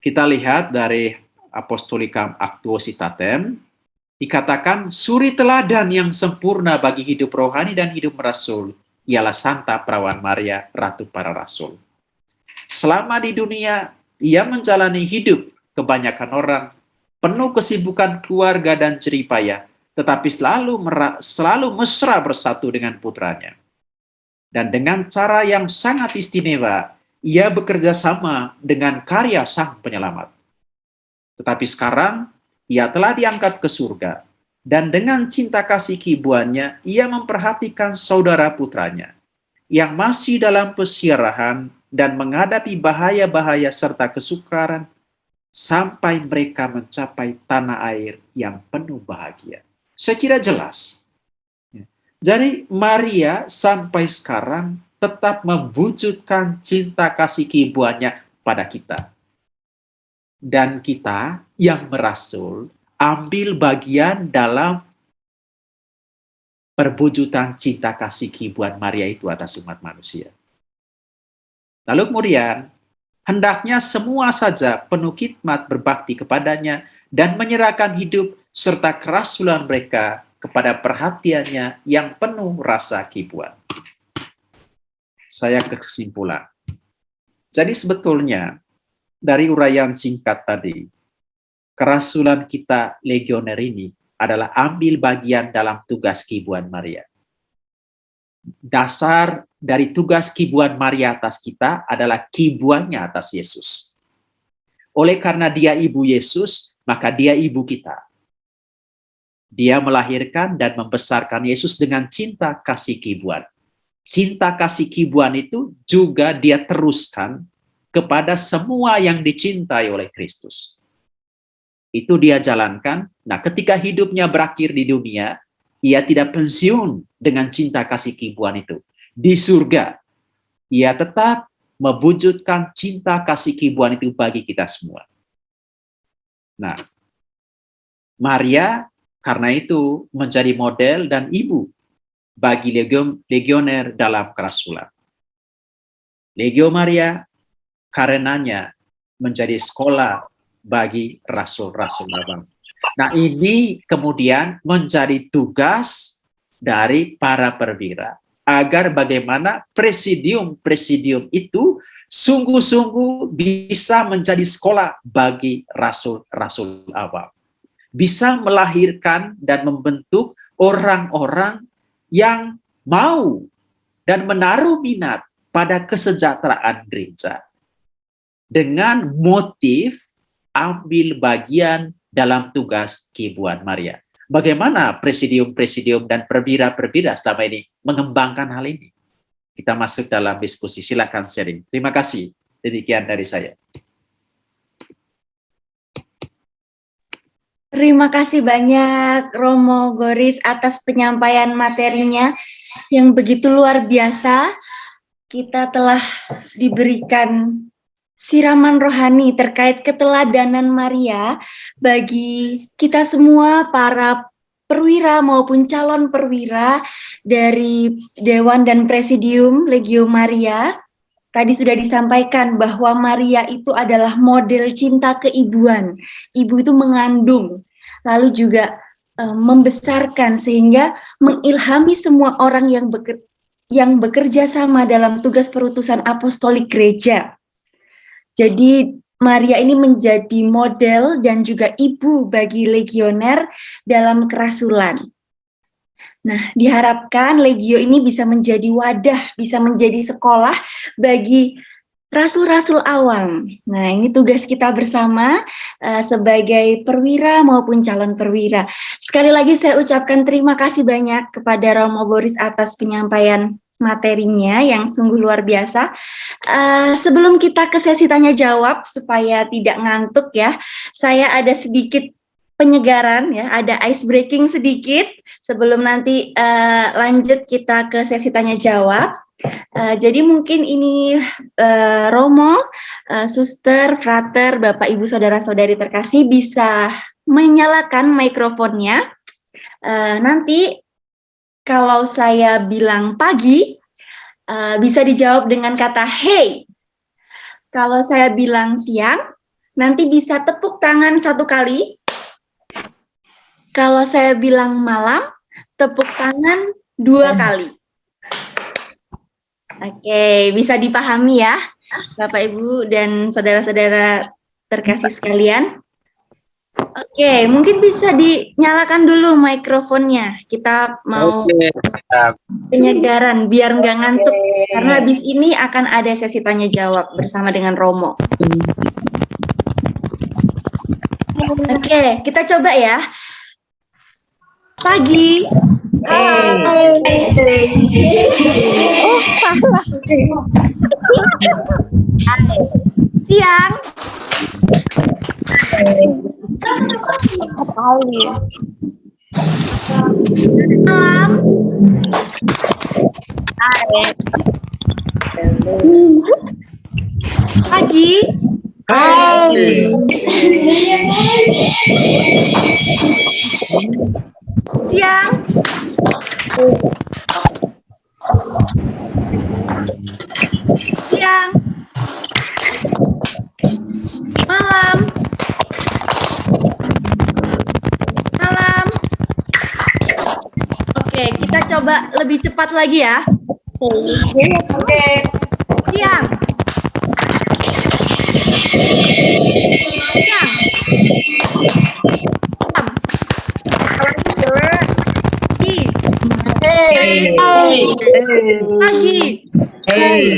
kita lihat dari Apostolicam Actuositatem, dikatakan suri teladan yang sempurna bagi hidup rohani dan hidup merasul ialah Santa Perawan Maria, Ratu para Rasul. Selama di dunia, ia menjalani hidup kebanyakan orang, penuh kesibukan keluarga dan jeripaya, tetapi selalu mesra bersatu dengan putranya. Dan dengan cara yang sangat istimewa, ia bekerja sama dengan karya Sang Penyelamat. Tetapi sekarang, ia telah diangkat ke surga, dan dengan cinta kasih keibuannya, ia memperhatikan saudara putranya, yang masih dalam pesiarahan dan menghadapi bahaya-bahaya serta kesukaran, sampai mereka mencapai tanah air yang penuh bahagia. Saya kira jelas. Jadi Maria sampai sekarang tetap mewujudkan cinta kasih keibuannya pada kita. Dan kita yang merasul ambil bagian dalam perwujudan cinta kasih keibuan Maria itu atas umat manusia. Lalu kemudian, hendaknya semua saja penuh khidmat berbakti kepadanya dan menyerahkan hidup serta kerasulan mereka kepada perhatiannya yang penuh rasa keibuan. Saya ke kesimpulan. Jadi sebetulnya, dari uraian singkat tadi, kerasulan kita legioner ini adalah ambil bagian dalam tugas keibuan Maria. Dasar dari tugas keibuan Maria atas kita adalah keibuannya atas Yesus. Oleh karena dia ibu Yesus, maka dia ibu kita. Dia melahirkan dan membesarkan Yesus dengan cinta kasih keibuan. Cinta kasih keibuan itu juga dia teruskan kepada semua yang dicintai oleh Kristus. Itu dia jalankan. Nah, ketika hidupnya berakhir di dunia, ia tidak pensiun dengan cinta kasih keibuan itu. Di surga, ia tetap mewujudkan cinta kasih keibuan itu bagi kita semua. Nah, Maria karena itu menjadi model dan ibu bagi legioner dalam kerasulan. Legio Maria karenanya menjadi sekolah bagi rasul-rasul abang. Nah, ini kemudian menjadi tugas dari para perwira agar bagaimana presidium-presidium itu sungguh-sungguh bisa menjadi sekolah bagi rasul-rasul awam. Bisa melahirkan dan membentuk orang-orang yang mau dan menaruh minat pada kesejahteraan gereja. dengan motif ambil bagian dalam tugas Keibuan Maria. Bagaimana presidium-presidium dan perwira-perwira selama ini mengembangkan hal ini? Kita masuk dalam diskusi, silakan sharing. Terima kasih, demikian dari saya. Terima kasih banyak Romo Goris atas penyampaian materinya yang begitu luar biasa. Kita telah diberikan siraman rohani terkait keteladanan Maria bagi kita semua para perwira maupun calon perwira dari Dewan dan Presidium Legio Maria. Tadi sudah disampaikan bahwa Maria itu adalah model cinta keibuan. Ibu itu mengandung, lalu juga membesarkan sehingga mengilhami semua orang yang bekerja sama dalam tugas perutusan apostolik gereja. Jadi Maria ini menjadi model dan juga ibu bagi legioner dalam kerasulan. Nah, diharapkan Legio ini bisa menjadi wadah, bisa menjadi sekolah bagi rasul-rasul awam. Nah, ini tugas kita bersama sebagai perwira maupun calon perwira. Sekali lagi saya ucapkan terima kasih banyak kepada Romo Boris atas penyampaian materinya yang sungguh luar biasa. Sebelum kita ke sesi tanya jawab supaya tidak ngantuk ya, saya ada sedikit penyegaran ya, ada ice breaking sedikit sebelum nanti lanjut kita ke sesi tanya jawab. Jadi mungkin ini Romo, suster, frater, Bapak Ibu saudara-saudari terkasih bisa menyalakan mikrofonnya. Nanti kalau saya bilang pagi bisa dijawab dengan kata hey. Kalau saya bilang siang, nanti bisa tepuk tangan 1 kali. Kalau saya bilang malam, tepuk tangan 2 kali. Oke, bisa dipahami ya, Bapak Ibu dan saudara-saudara terkasih sekalian. Oke, mungkin bisa dinyalakan dulu mikrofonnya. Kita mau penyegaran biar nggak ngantuk, karena habis ini akan ada sesi tanya jawab bersama dengan Romo. Oke, kita coba ya. Pagi. Oh, salah. Siang. Malam. Pagi. Siang. Siang. Malam. Malam. Oke, kita coba lebih cepat lagi ya. Oke. Siang. Siang. Pagi. Pagi.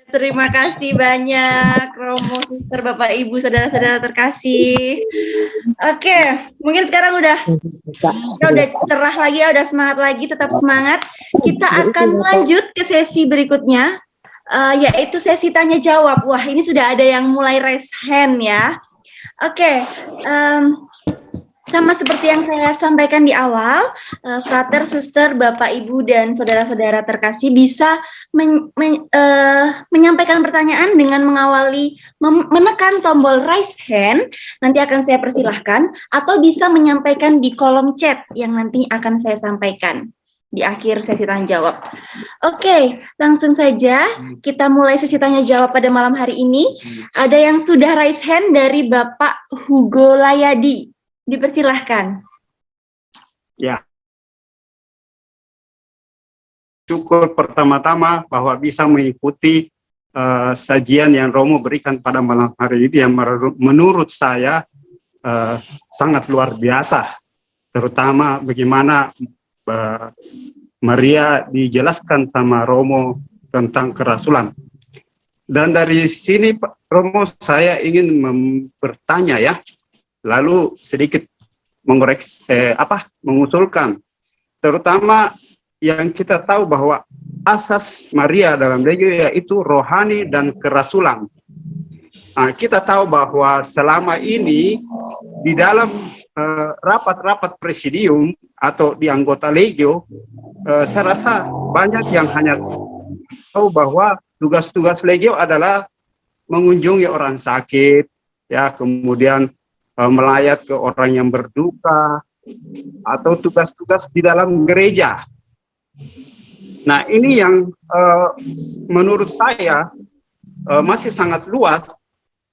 Terima kasih banyak Romo, suster, Bapak Ibu, saudara-saudara terkasih. Oke, mungkin sekarang udah cerah lagi ya, udah semangat lagi, tetap semangat. Kita akan lanjut ke sesi berikutnya, yaitu sesi tanya jawab. Wah, ini sudah ada yang mulai raise hand ya. Oke, sama seperti yang saya sampaikan di awal, frater, suster, Bapak, Ibu, dan saudara-saudara terkasih bisa menyampaikan pertanyaan dengan menekan tombol raise hand, nanti akan saya persilahkan, atau bisa menyampaikan di kolom chat yang nanti akan saya sampaikan di akhir sesi tanya jawab. Oke, langsung saja kita mulai sesi tanya jawab pada malam hari ini. Ada yang sudah raise hand dari Bapak Hugo Layadi. Dipersilahkan. Ya. Syukur pertama-tama bahwa bisa mengikuti sajian yang Romo berikan pada malam hari ini yang menurut saya sangat luar biasa, terutama bagaimana Maria dijelaskan sama Romo tentang kerasulan. Dan dari sini Pak Romo, saya ingin bertanya ya, lalu sedikit mengusulkan, terutama yang kita tahu bahwa asas Maria dalam Legio yaitu rohani dan kerasulan. Nah, kita tahu bahwa selama ini di dalam rapat-rapat presidium atau di anggota Legio, saya rasa banyak yang hanya tahu bahwa tugas-tugas Legio adalah mengunjungi orang sakit, ya, kemudian melayat ke orang yang berduka, atau tugas-tugas di dalam gereja. Nah, ini yang menurut saya masih sangat luas,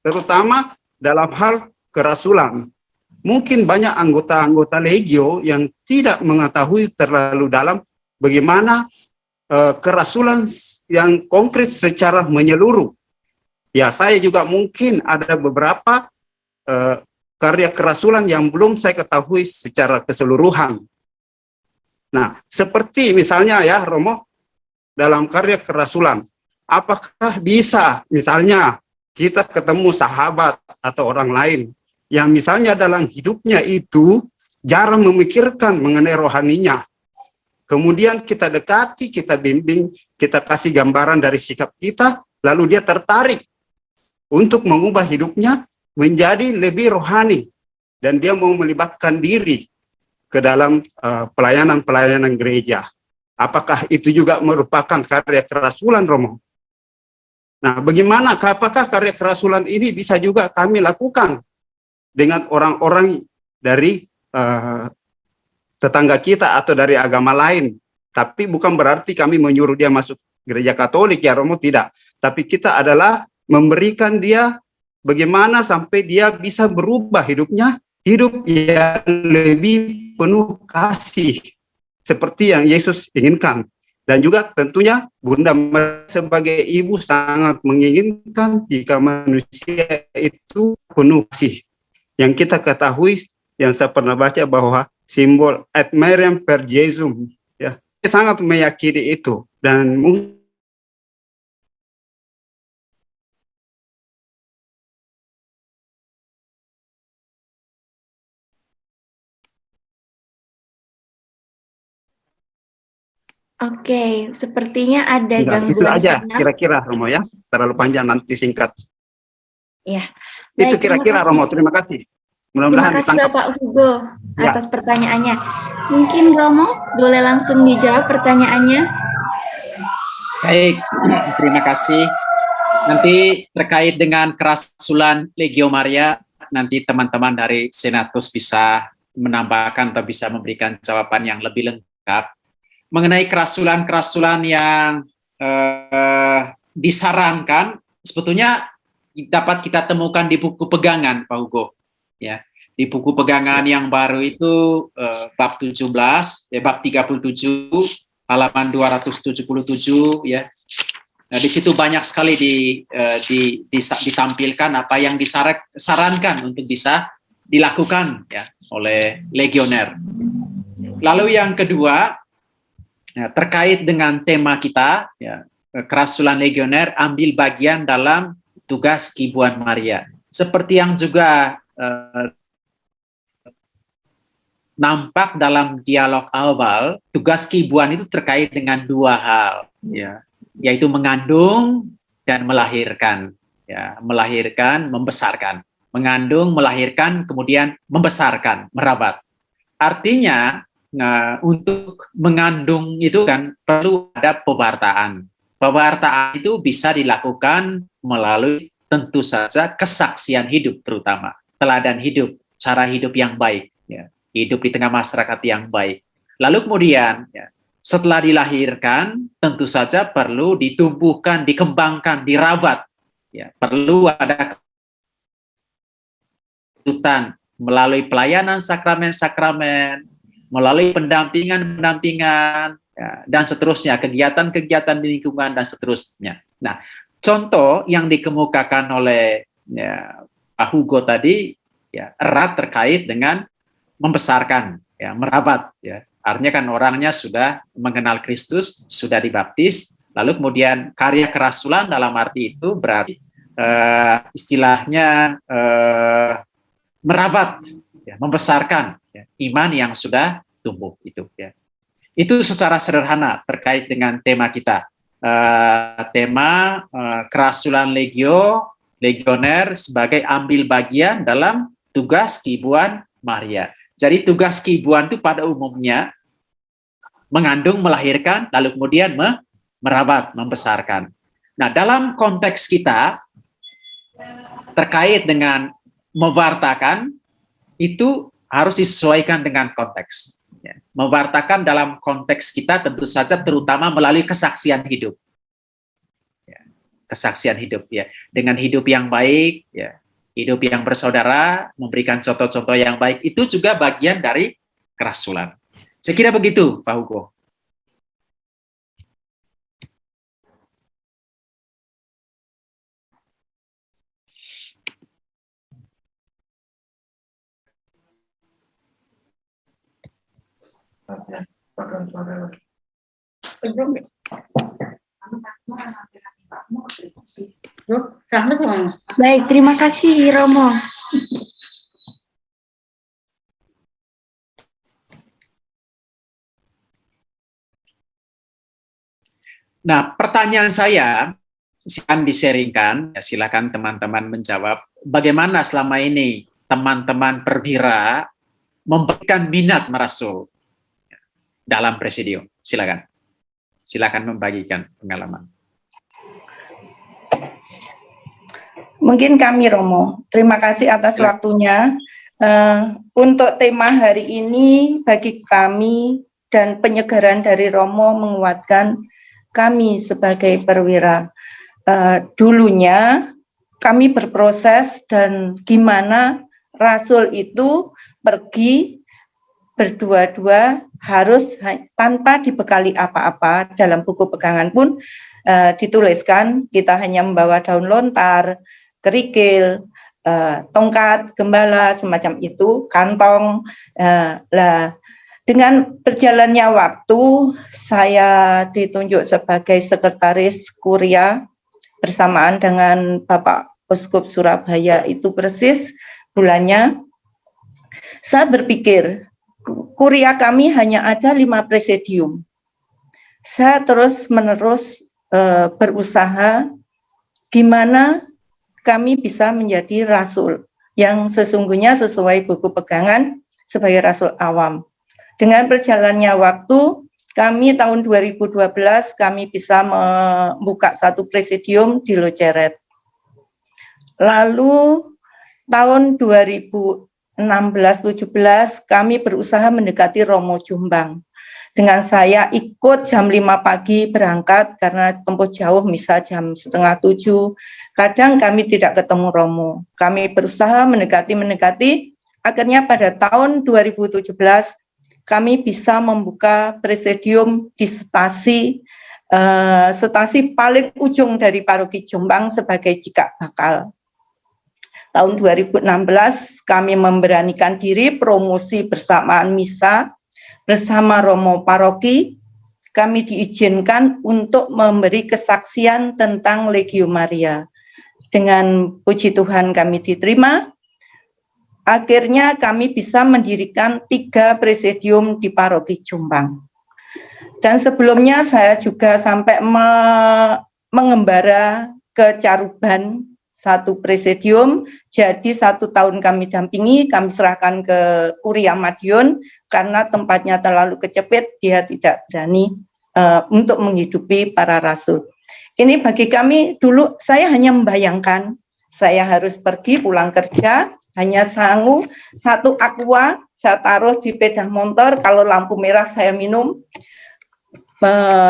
terutama dalam hal kerasulan. Mungkin banyak anggota-anggota Legio yang tidak mengetahui terlalu dalam bagaimana kerasulan yang konkret secara menyeluruh. Ya, saya juga mungkin ada beberapa karya kerasulan yang belum saya ketahui secara keseluruhan. Nah, seperti misalnya ya Romo, dalam karya kerasulan, apakah bisa misalnya kita ketemu sahabat atau orang lain yang misalnya dalam hidupnya itu jarang memikirkan mengenai rohaninya. Kemudian kita dekati, kita bimbing, kita kasih gambaran dari sikap kita, lalu dia tertarik untuk mengubah hidupnya menjadi lebih rohani. Dan dia mau melibatkan diri ke dalam pelayanan-pelayanan gereja. Apakah itu juga merupakan karya kerasulan, Romo? Nah, bagaimana, apakah karya kerasulan ini bisa juga kami lakukan dengan orang-orang dari tetangga kita atau dari agama lain? Tapi bukan berarti kami menyuruh dia masuk gereja Katolik, ya Romo, tidak. Tapi kita adalah memberikan dia bagaimana sampai dia bisa berubah hidupnya, hidup yang lebih penuh kasih, seperti yang Yesus inginkan. Dan juga tentunya Bunda sebagai ibu sangat menginginkan jika manusia itu penuh kasih. Yang kita ketahui, yang saya pernah baca bahwa simbol ad Mariam per Jesum, ya, saya sangat meyakini itu. Dan Oke, sepertinya ada itu gangguan aja sinyal. kira-kira Romo ya, terlalu panjang nanti singkat. Ya. Itu Baik, kira-kira terima kasih. Romo, terima kasih. Terima Mudah-mudahan kasih ditangkap. Bapak Hugo Ya. atas pertanyaannya. Mungkin Romo boleh langsung dijawab pertanyaannya. Baik, terima kasih. Nanti terkait dengan kerasulan Legio Maria, nanti teman-teman dari Senatus bisa menambahkan atau bisa memberikan jawaban yang lebih lengkap. Mengenai kerasulan-kerasulan yang disarankan, sebetulnya dapat kita temukan di buku pegangan, Pak Hugo. Ya, di buku pegangan yang baru itu bab 17, ya, bab 37, halaman 277, ya. Nah, di situ banyak sekali ditampilkan apa yang disarankan untuk bisa dilakukan ya oleh legioner. Lalu yang kedua, ya, terkait dengan tema kita, ya, kerasulan legioner ambil bagian dalam tugas Ibuan Maria. Seperti yang juga nampak dalam dialog awal, tugas Ibuan itu terkait dengan dua hal, ya, yaitu mengandung dan melahirkan, ya, melahirkan, membesarkan, mengandung, melahirkan, kemudian membesarkan, merawat. Artinya, nah, untuk mengandung itu kan perlu ada pewartaan. Pewartaan itu bisa dilakukan melalui tentu saja kesaksian hidup, terutama teladan hidup, cara hidup yang baik, ya, hidup di tengah masyarakat yang baik. Lalu kemudian, ya, setelah dilahirkan, tentu saja perlu ditumbuhkan, dikembangkan, dirawat. Ya, perlu ada kelanjutan melalui pelayanan sakramen-sakramen, melalui pendampingan-pendampingan, ya, dan seterusnya, kegiatan-kegiatan di lingkungan, dan seterusnya. Nah, contoh yang dikemukakan oleh Pak Hugo tadi ya erat terkait dengan membesarkan, ya merawat, ya artinya kan orangnya sudah mengenal Kristus, sudah dibaptis, lalu kemudian karya kerasulan dalam arti itu berarti istilahnya merawat, ya, membesarkan ya, iman yang sudah tumbuh itu. Ya. Itu secara sederhana terkait dengan tema kita. Tema kerasulan legioner sebagai ambil bagian dalam tugas keibuan Maria. Jadi tugas keibuan itu pada umumnya mengandung, melahirkan, lalu kemudian merawat, membesarkan. Nah, dalam konteks kita terkait dengan mewartakan itu harus disesuaikan dengan konteks. Ya. Mewartakan dalam konteks kita tentu saja terutama melalui kesaksian hidup. Ya. Kesaksian hidup ya, dengan hidup yang baik, ya, hidup yang bersaudara, memberikan contoh-contoh yang baik itu juga bagian dari kerasulan. Saya kira begitu, Pak Hugo. Baik, terima kasih Romo. Nah, pertanyaan saya silakan diseringkan, ya, silakan teman-teman menjawab. Bagaimana selama ini teman-teman perwira memberikan minat merasul dalam presidium? Silakan, silakan membagikan pengalaman. Mungkin kami Romo, terima kasih atas waktunya. Untuk tema hari ini bagi kami dan penyegaran dari Romo menguatkan kami sebagai perwira. Dulunya kami berproses dan gimana rasul itu pergi berdua-dua harus tanpa dibekali apa-apa. Dalam buku pegangan pun dituliskan kita hanya membawa daun lontar, kerikil, tongkat, gembala, semacam itu, kantong. Dengan berjalannya waktu, saya ditunjuk sebagai sekretaris kuria bersamaan dengan Bapak Uskup Surabaya itu persis bulannya. Saya berpikir, kuria kami hanya ada 5 presidium. Saya terus-menerus berusaha gimana kami bisa menjadi rasul yang sesungguhnya sesuai buku pegangan sebagai rasul awam. Dengan berjalannya waktu, kami tahun 2012 kami bisa membuka satu presidium di Loceret. Lalu tahun 2016-17 kami berusaha mendekati Romo Jombang. Dengan saya ikut jam 5 pagi berangkat karena tempuh jauh, misal jam 6:30. Kadang kami tidak ketemu Romo. Kami berusaha mendekati, akhirnya pada tahun 2017 kami bisa membuka presidium di stasi paling ujung dari Paroki Jombang sebagai Cikak Bakal. Tahun 2016 kami memberanikan diri promosi bersamaan misa bersama Romo Paroki. Kami diizinkan untuk memberi kesaksian tentang Legio Maria. Dengan puji Tuhan kami diterima. Akhirnya kami bisa mendirikan 3 presidium di Paroki Jombang. Dan sebelumnya saya juga sampai mengembara ke Caruban, 1 presidium. Jadi 1 tahun kami dampingi, kami serahkan ke Kuria Madiun karena tempatnya terlalu kecepit, dia tidak berani untuk menghidupi para rasul. Ini bagi kami dulu saya hanya membayangkan saya harus pergi pulang kerja, hanya sanggup 1 aqua, saya taruh di sepeda motor, kalau lampu merah saya minum.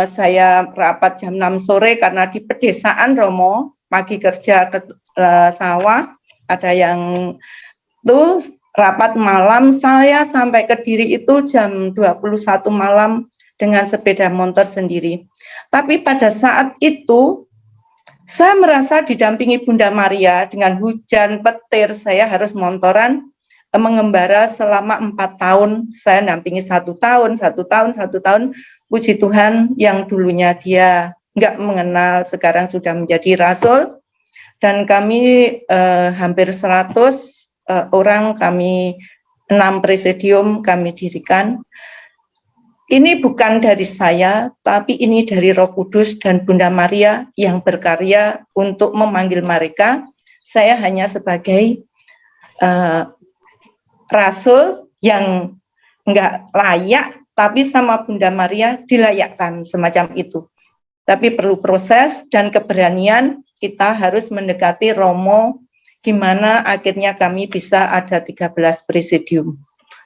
Saya rapat jam 6 sore karena di pedesaan Romo, pagi kerja ke sawah, ada yang tuh rapat malam, saya sampai Kediri itu jam 21 malam dengan sepeda motor sendiri. Tapi pada saat itu, Saya merasa didampingi Bunda Maria dengan hujan petir, saya harus montoran mengembara selama 4 tahun. Saya dampingi 1 tahun, 1 tahun, 1 tahun. Puji Tuhan yang dulunya dia nggak mengenal, sekarang sudah menjadi rasul. Dan kami hampir 100 orang, kami 6 presidium kami dirikan. Ini bukan dari saya, tapi ini dari Roh Kudus dan Bunda Maria yang berkarya untuk memanggil mereka. Saya hanya sebagai rasul yang enggak layak, tapi sama Bunda Maria dilayakkan semacam itu. Tapi perlu proses dan keberanian, kita harus mendekati Romo, gimana akhirnya kami bisa ada 13 presidium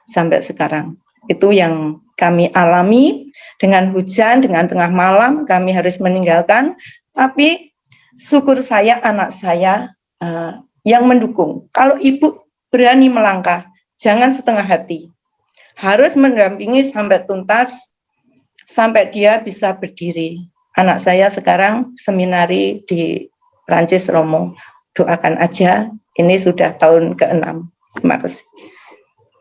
sampai sekarang. Itu yang kami alami dengan hujan, dengan tengah malam, kami harus meninggalkan. Tapi syukur saya, anak saya yang mendukung. Kalau ibu berani melangkah, jangan setengah hati. Harus mendampingi sampai tuntas, sampai dia bisa berdiri. Anak saya sekarang seminari di Prancis, Romo. Doakan aja, ini sudah tahun ke-6. Terima kasih.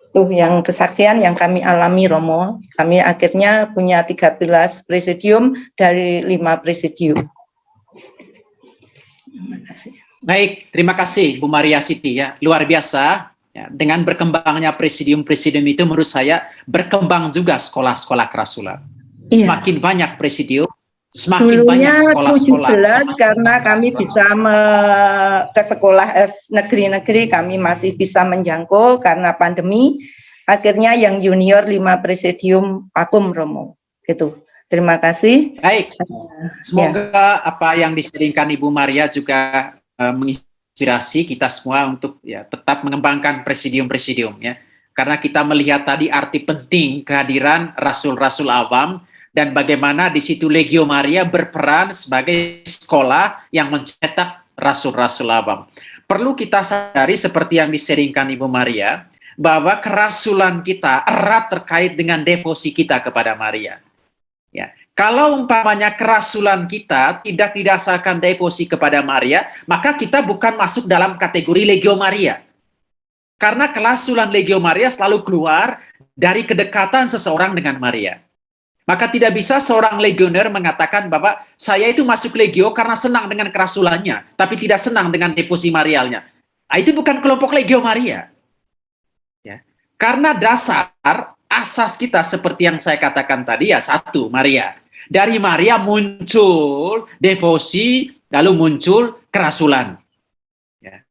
Tuh yang kesaksian yang kami alami, Romo. Kami akhirnya punya 13 presidium dari 5 presidium. Terima kasih. Baik, terima kasih Bu Maria Siti ya, luar biasa. Ya, dengan berkembangnya presidium-presidium itu menurut saya berkembang juga sekolah-sekolah kerasulan. Semakin banyak presidium, semakin Dulunya banyak sekolah-sekolah. 17 karena kami bisa ke sekolah negeri-negeri, kami masih bisa menjangkau karena pandemi. Akhirnya yang junior 5 presidium vakum, Romo. Gitu. Terima kasih. Baik. Semoga apa yang diseringkan Ibu Maria juga menginspirasi kita semua untuk ya tetap mengembangkan presidium-presidium ya. Karena kita melihat tadi arti penting kehadiran rasul-rasul awam, dan bagaimana di situ Legio Maria berperan sebagai sekolah yang mencetak rasul-rasul awam. Perlu kita sadari seperti yang diseringkan Ibu Maria, bahwa kerasulan kita erat terkait dengan devosi kita kepada Maria. Ya. Kalau umpamanya kerasulan kita tidak didasarkan devosi kepada Maria, maka kita bukan masuk dalam kategori Legio Maria. Karena kerasulan Legio Maria selalu keluar dari kedekatan seseorang dengan Maria. Maka tidak bisa seorang legioner mengatakan bahwa saya itu masuk legio karena senang dengan kerasulannya, tapi tidak senang dengan devosi marialnya. Nah, itu bukan kelompok Legio Maria. Ya. Karena dasar, asas kita seperti yang saya katakan tadi ya satu, Maria. Dari Maria muncul devosi, lalu muncul kerasulan. Ya.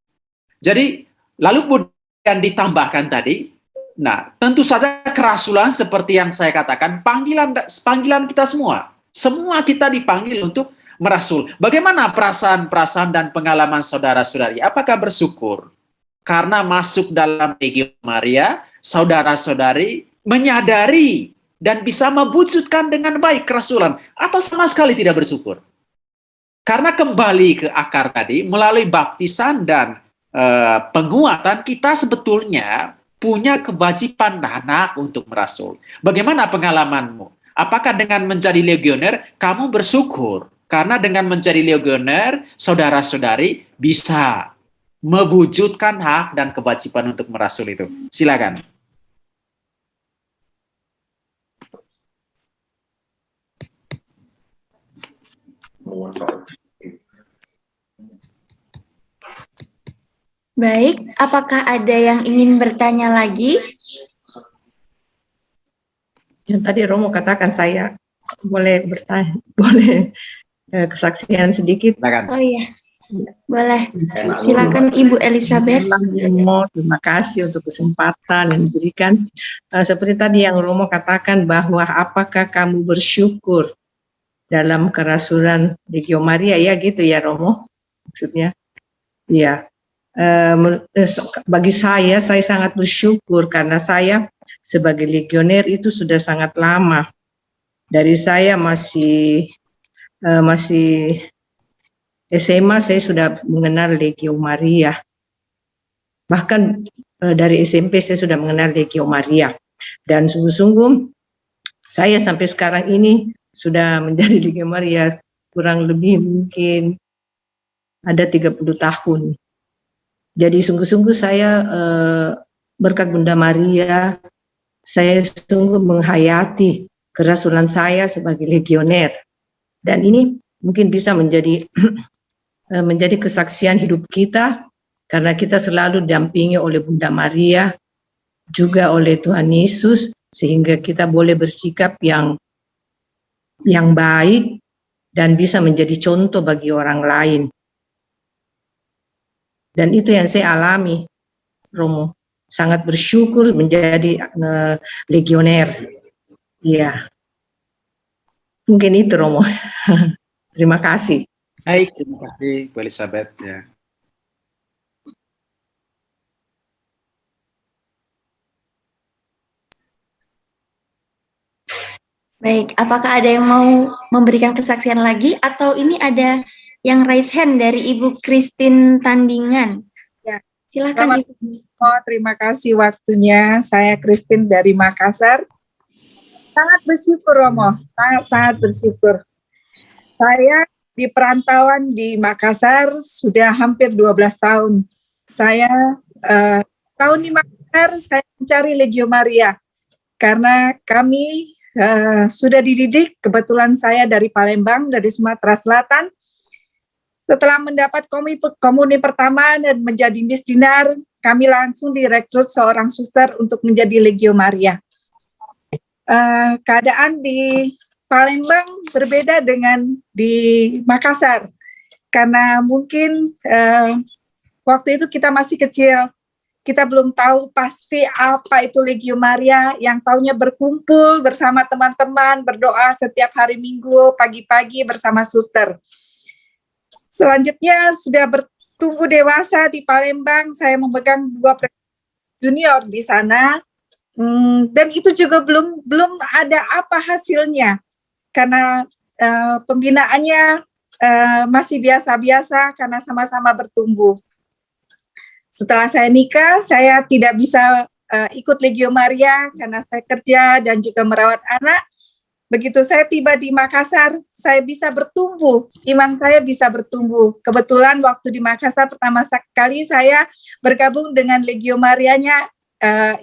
Jadi, lalu kemudian ditambahkan tadi, nah, tentu saja kerasulan seperti yang saya katakan, panggilan kita semua. Semua kita dipanggil untuk merasul. Bagaimana perasaan-perasaan dan pengalaman saudara-saudari? Apakah bersyukur? Karena masuk dalam Legio Maria, saudara-saudari menyadari dan bisa mewujudkan dengan baik kerasulan. Atau sama sekali tidak bersyukur. Karena kembali ke akar tadi, melalui baptisan dan penguatan, kita sebetulnya punya kewajiban anak untuk merasul. Bagaimana pengalamanmu? Apakah dengan menjadi legioner, kamu bersyukur? Karena dengan menjadi legioner, saudara-saudari bisa mewujudkan hak dan kewajiban untuk merasul itu. Silakan. Baik, apakah ada yang ingin bertanya lagi? Yang tadi Romo katakan saya boleh bertanya, boleh kesaksian sedikit. Oh iya, boleh. Silakan Ibu Elizabeth. Romo, terima kasih untuk kesempatan yang diberikan. Seperti tadi yang Romo katakan bahwa apakah kamu bersyukur dalam kerasulan Legio Maria, ya gitu ya Romo, maksudnya. Ya. Bagi saya sangat bersyukur karena saya sebagai legioner itu sudah sangat lama. Dari saya masih SMA saya sudah mengenal Legio Maria. Bahkan dari SMP saya sudah mengenal Legio Maria. Dan sungguh-sungguh saya sampai sekarang ini sudah menjadi Legio Maria kurang lebih mungkin ada 30 tahun. Jadi sungguh-sungguh saya berkat Bunda Maria, saya sungguh menghayati kerasulan saya sebagai legioner. Dan ini mungkin bisa menjadi menjadi kesaksian hidup kita, karena kita selalu didampingi oleh Bunda Maria, juga oleh Tuhan Yesus, sehingga kita boleh bersikap yang baik dan bisa menjadi contoh bagi orang lain. Dan itu yang saya alami, Romo. Sangat bersyukur menjadi legioner. Ya, mungkin itu, Romo. Terima kasih. Baik, terima kasih Bu Elizabeth. Ya. Baik, apakah ada yang mau memberikan kesaksian lagi atau ini ada yang raise hand dari Ibu Christine Tandingan? Ya, silakan Ibu. Terima kasih waktunya. Saya Christine dari Makassar. Sangat bersyukur, Romo. Sangat bersyukur. Saya di perantauan di Makassar sudah hampir 12 tahun. Saya tahun di Makassar saya mencari Legio Maria karena kami sudah dididik, kebetulan saya dari Palembang, dari Sumatera Selatan. Setelah mendapat komuni pertama dan menjadi Miss Dinar, kami langsung direkrut seorang suster untuk menjadi Legio Maria. Keadaan di Palembang berbeda dengan di Makassar, karena mungkin waktu itu kita masih kecil. Kita belum tahu pasti apa itu Legio Maria, yang taunya berkumpul bersama teman-teman, berdoa setiap hari Minggu, pagi-pagi bersama suster. Selanjutnya sudah bertumbuh dewasa di Palembang, saya memegang 2 junior di sana, dan itu juga belum ada apa hasilnya, karena pembinaannya masih biasa-biasa karena sama-sama bertumbuh. Setelah saya nikah, saya tidak bisa ikut Legio Maria karena saya kerja dan juga merawat anak. Begitu saya tiba di Makassar, saya bisa bertumbuh, iman saya bisa bertumbuh. Kebetulan waktu di Makassar pertama kali saya bergabung dengan Legio Marianya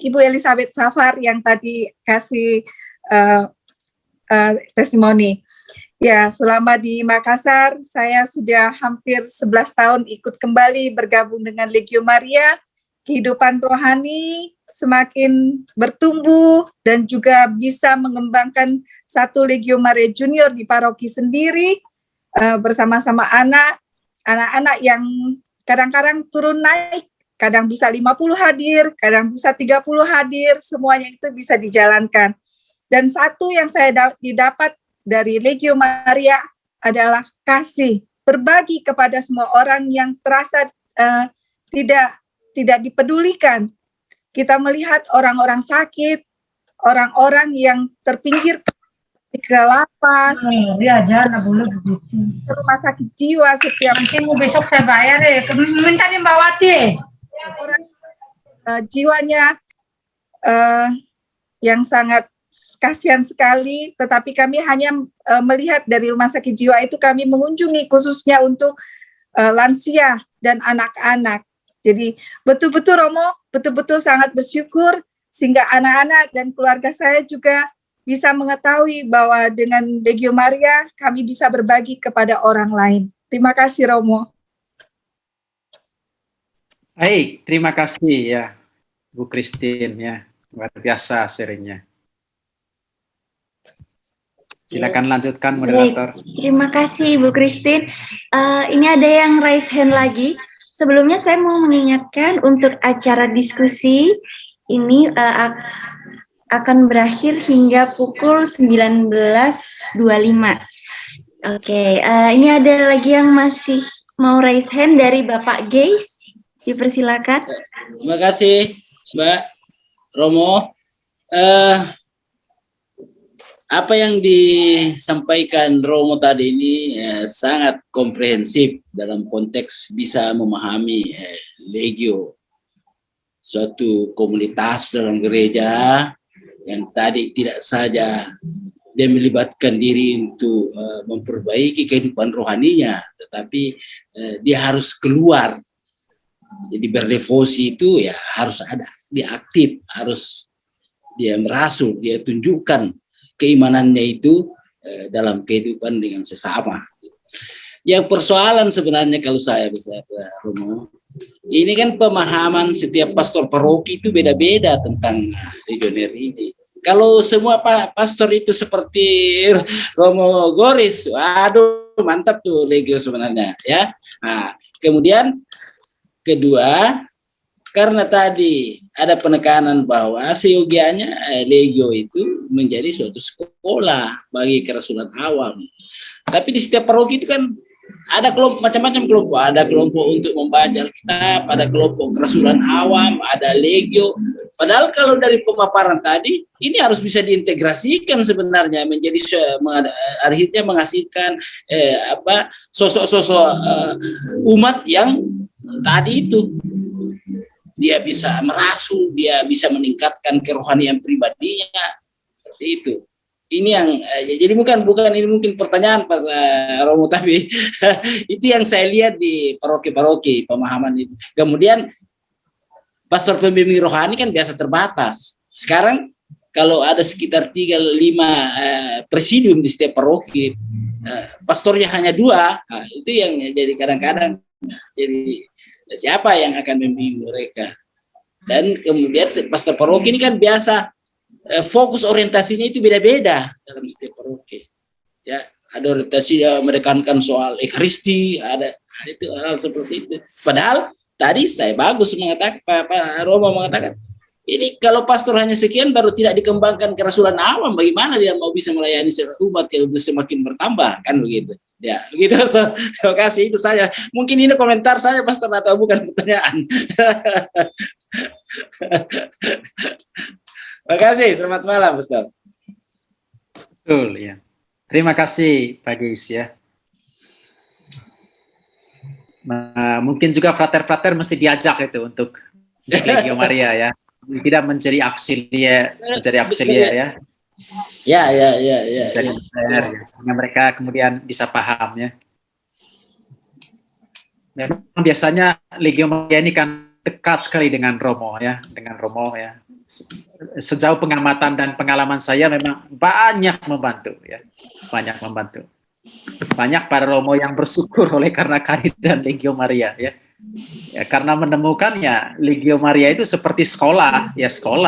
Ibu Elizabeth Safar yang tadi kasih testimoni. Ya, selama di Makassar, saya sudah hampir 11 tahun ikut kembali bergabung dengan Legio Maria. Kehidupan rohani semakin bertumbuh dan juga bisa mengembangkan satu Legio Maria Junior di paroki sendiri bersama-sama anak-anak yang kadang-kadang turun naik, kadang bisa 50 hadir, kadang bisa 30 hadir, semuanya itu bisa dijalankan. Dan satu yang saya didapat dari Legio Maria adalah kasih, berbagi kepada semua orang yang terasa tidak dipedulikan. Kita melihat orang-orang sakit, orang-orang yang terpinggir ke lapas, boleh begitu. Rumah sakit jiwa setiap. Nanti besok saya bayar minta nih Mbak Wati. Orang jiwanya yang sangat kasihan sekali, tetapi kami hanya melihat dari rumah sakit jiwa itu, kami mengunjungi khususnya untuk lansia dan anak-anak. Jadi betul-betul Romo, betul-betul sangat bersyukur sehingga anak-anak dan keluarga saya juga bisa mengetahui bahwa dengan Legio Maria kami bisa berbagi kepada orang lain. Terima kasih Romo. Baik, terima kasih ya Bu Christine ya, luar biasa sharingnya. Silakan lanjutkan moderator. Baik, terima kasih Bu Christine. Ini ada yang raise hand lagi. Sebelumnya saya mau mengingatkan untuk acara diskusi ini akan berakhir hingga pukul 19.25. Oke, ini ada lagi yang masih mau raise hand dari Bapak Geis. Dipersilakan. Terima kasih Mbak Romo. Apa yang disampaikan Romo tadi ini sangat komprehensif dalam konteks bisa memahami Legio, suatu komunitas dalam gereja yang tadi tidak saja dia melibatkan diri untuk memperbaiki kehidupan rohaninya, tetapi dia harus keluar. Jadi berdevosi itu ya harus ada, dia aktif, harus dia merasul, dia tunjukkan keimanannya itu dalam kehidupan dengan sesama. Yang persoalan sebenarnya kalau saya bisa Romo, ini kan pemahaman setiap pastor paroki itu beda-beda tentang legioner ini. Kalau semua pastor itu seperti Romo Goris, waduh mantap tuh legio sebenarnya ya. Nah, kemudian kedua, karena tadi ada penekanan bahwa seyogianya legio itu menjadi suatu sekolah bagi kerasulan awam. Tapi di setiap paroki itu kan ada kelompok, macam-macam kelompok. Ada kelompok untuk membaca Alkitab, ada kelompok kerasulan awam, ada legio. Padahal kalau dari pemaparan tadi, ini harus bisa diintegrasikan sebenarnya menjadi akhirnya menghasilkan sosok-sosok umat yang tadi itu dia bisa merasul, dia bisa meningkatkan kerohanian pribadinya, seperti itu. Ini yang jadi bukan ini mungkin pertanyaan Pak Romo, tapi itu yang saya lihat di paroki-paroki pemahaman itu. Kemudian pastor pembimbing rohani kan biasa terbatas. Sekarang kalau ada sekitar 3-5 presidium di setiap paroki, pastornya hanya 2, itu yang jadi kadang-kadang jadi siapa yang akan membimbing mereka. Dan kemudian pastor paroki ini kan biasa fokus orientasinya itu beda-beda dalam setiap paroki. Ya, ada orientasi menekankan soal ekaristi, ada itu hal seperti itu. Padahal tadi saya bagus mengatakan, Pak Romo mengatakan, ini kalau pastor hanya sekian baru tidak dikembangkan kerasulan awam, bagaimana dia mau bisa melayani umat yang semakin bertambah, kan begitu. Ya, begitu. Terima kasih, itu saya. Mungkin ini komentar saya, pastor, atau bukan pertanyaan. Terima kasih, selamat malam, Pastor. Betul ya. Terima kasih Pak Geis ya. Mungkin juga frater-frater mesti diajak itu untuk Legio Maria ya. Tidak menjadi auxilia ya. Ya. Sehingga mereka kemudian bisa paham ya. Memang biasanya Legio Maria ini kan dekat sekali dengan Romo ya, Sejauh pengamatan dan pengalaman saya memang banyak membantu ya, banyak para Romo yang bersyukur oleh karena kehadiran Legio Maria ya, karena menemukannya Legio Maria itu seperti sekolah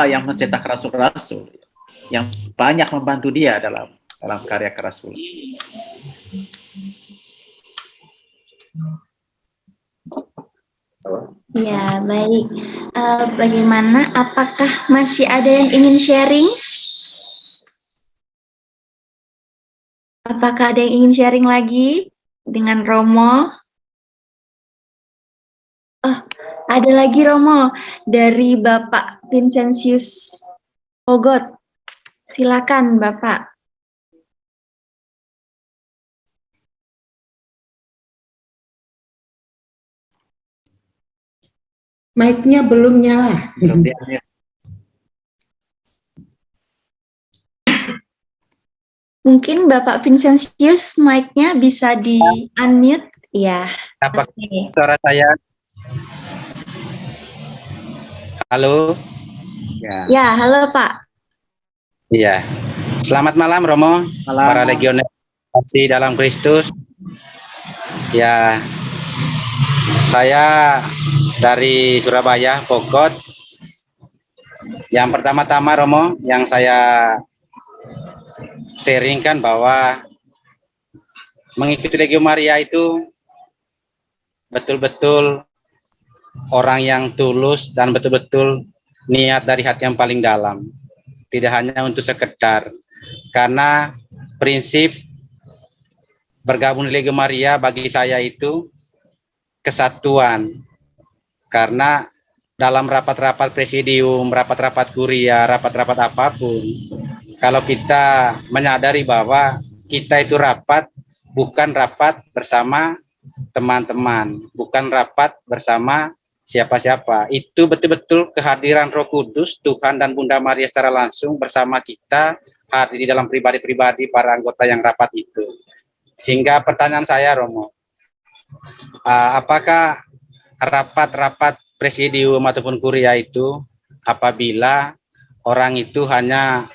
yang mencetak rasul-rasul yang banyak membantu dia dalam karya kerasulan. Ya, baik. Bagaimana? Apakah masih ada yang ingin sharing? Apakah ada yang ingin sharing lagi dengan Romo? Oh, ada lagi Romo dari Bapak Vincentius Ogot. Silakan Bapak. Mic-nya belum nyala. Mungkin Bapak Vincentius mic-nya bisa di-unmute ya. Apa suara saya? Halo? Ya, halo Pak. Iya. Selamat malam Romo, para legioner dalam Kristus. Ya, saya dari Surabaya, Bogor. Yang pertama-tama Romo, yang saya sharingkan bahwa mengikuti Legio Maria itu betul-betul orang yang tulus dan betul-betul niat dari hati yang paling dalam. Tidak hanya untuk sekedar, karena prinsip bergabung di Legio Maria bagi saya itu kesatuan. Karena dalam rapat-rapat presidium, rapat-rapat kuria, rapat-rapat apapun, kalau kita menyadari bahwa kita itu rapat, bukan rapat bersama teman-teman, bukan rapat bersama siapa-siapa. Itu betul-betul kehadiran Roh Kudus, Tuhan dan Bunda Maria secara langsung bersama kita hadir di dalam pribadi-pribadi para anggota yang rapat itu. Sehingga pertanyaan saya, Romo, apakah rapat-rapat presidium ataupun kuria itu apabila orang itu hanya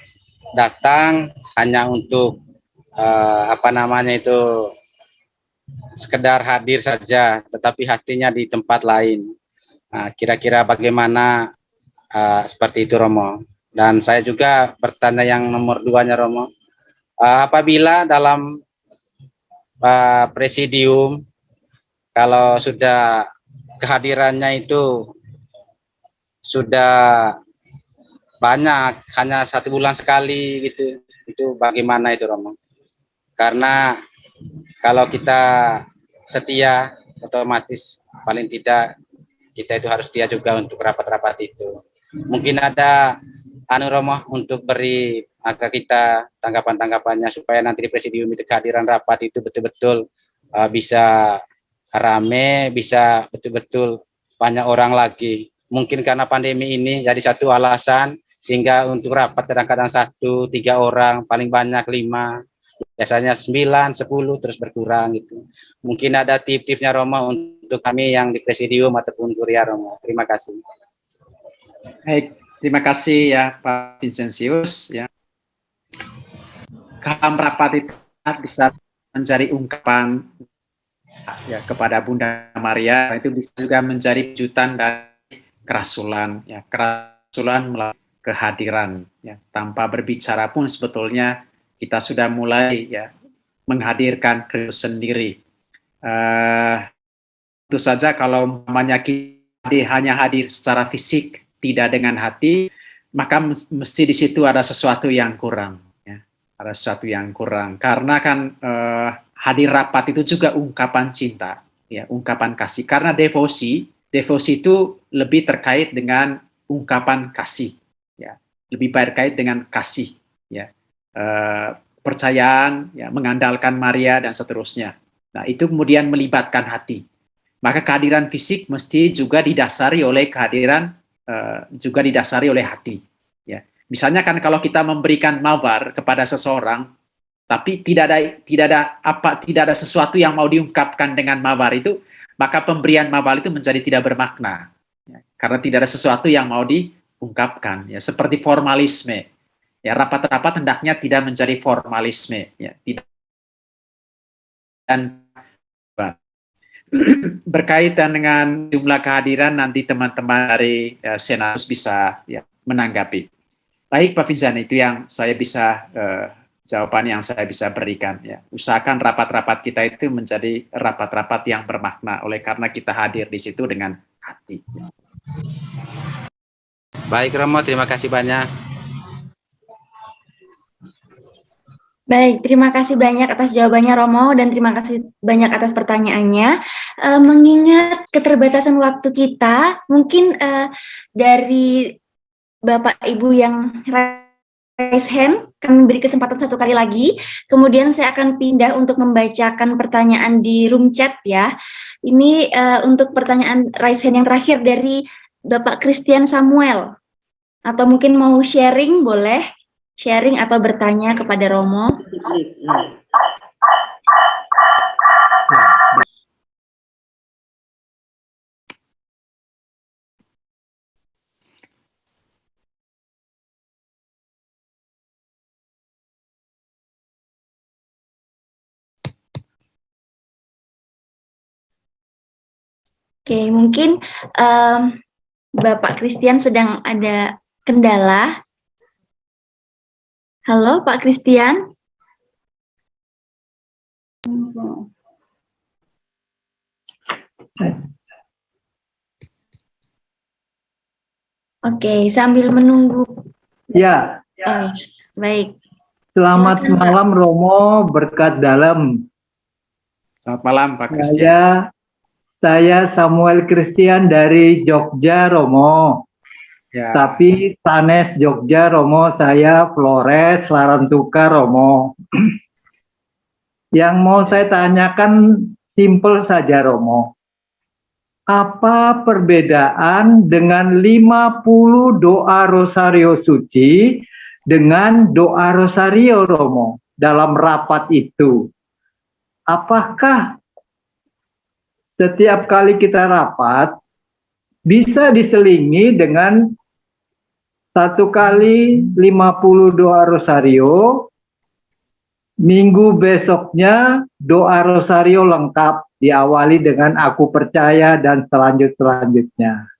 datang hanya untuk sekedar hadir saja, tetapi hatinya di tempat lain. Kira-kira bagaimana seperti itu, Romo? Dan saya juga bertanya yang nomor 2-nya, Romo. Apabila dalam presidium, kalau sudah kehadirannya itu sudah banyak, hanya 1 bulan sekali gitu, itu bagaimana itu, Romo? Karena kalau kita setia, otomatis paling tidak kita itu harus setia juga untuk rapat-rapat itu. Mungkin ada Romo untuk beri agak kita tanggapan-tanggapannya supaya nanti di presidium itu kehadiran rapat itu betul-betul bisa rame, bisa betul-betul banyak orang lagi. Mungkin karena pandemi ini jadi satu alasan sehingga untuk rapat kadang-kadang 1, 3 orang, paling banyak 5, biasanya 9, 10 terus berkurang gitu. Mungkin ada tip-tipnya, Romo, untuk kami yang di presidium ataupun kuria, Romo. Terima kasih. Baik, terima kasih ya Pak Vincentius. Ya, dalam rapat itu bisa mencari ungkapan ya kepada Bunda Maria, itu bisa juga mencari kejutan dari kerasulan, ya kerasulan melalui kehadiran, ya tanpa berbicara pun sebetulnya kita sudah mulai ya menghadirkan Kristus sendiri. Tentu saja kalau namanya kita hanya hadir secara fisik, tidak dengan hati, maka mesti di situ ada sesuatu yang kurang. Ya. Ada sesuatu yang kurang. Karena kan hadir rapat itu juga ungkapan cinta, ya ungkapan kasih. Karena devosi itu lebih terkait dengan ungkapan kasih, ya lebih terkait dengan kasih, ya. Percayaan, ya, mengandalkan Maria dan seterusnya. Nah, itu kemudian melibatkan hati. Maka kehadiran fisik mesti juga didasari oleh hati. Ya, misalnya kan kalau kita memberikan mawar kepada seseorang, tapi tidak ada sesuatu yang mau diungkapkan dengan mawar itu, maka pemberian mawar itu menjadi tidak bermakna. Ya, karena tidak ada sesuatu yang mau diungkapkan. Ya, seperti formalisme. Ya, rapat-rapat hendaknya tidak menjadi formalisme, ya, tidak. Dan berkaitan dengan jumlah kehadiran, nanti teman-teman dari Senatus bisa ya menanggapi. Baik Pak Fizan, itu yang saya bisa jawaban yang saya bisa berikan. Ya, usahakan rapat-rapat kita itu menjadi rapat-rapat yang bermakna, oleh karena kita hadir di situ dengan hati. Baik Romo, terima kasih banyak. Baik, terima kasih banyak atas jawabannya Romo, dan terima kasih banyak atas pertanyaannya. Mengingat keterbatasan waktu kita, mungkin dari Bapak Ibu yang raise hand, kami beri kesempatan 1 kali lagi, kemudian saya akan pindah untuk membacakan pertanyaan di room chat ya. Ini untuk pertanyaan raise hand yang terakhir dari Bapak Christian Samuel, atau mungkin mau sharing, boleh sharing atau bertanya kepada Romo. Oke, mungkin Bapak Christian sedang ada kendala. Halo Pak Christian. Oke, sambil menunggu. Ya. Baik. Selamat malam Romo, berkat dalam. Selamat malam Pak Christian. Saya Samuel Christian dari Jogja, Romo. Ya. Tapi sanes Jogja, Romo. Saya Flores Larantuka, Romo. Yang mau saya tanyakan simpel saja, Romo. Apa perbedaan dengan 50 doa Rosario Suci dengan doa rosario, Romo, dalam rapat itu. Apakah setiap kali kita rapat bisa diselingi dengan 1 kali 50 doa rosario, minggu besoknya doa rosario lengkap diawali dengan aku percaya dan selanjutnya.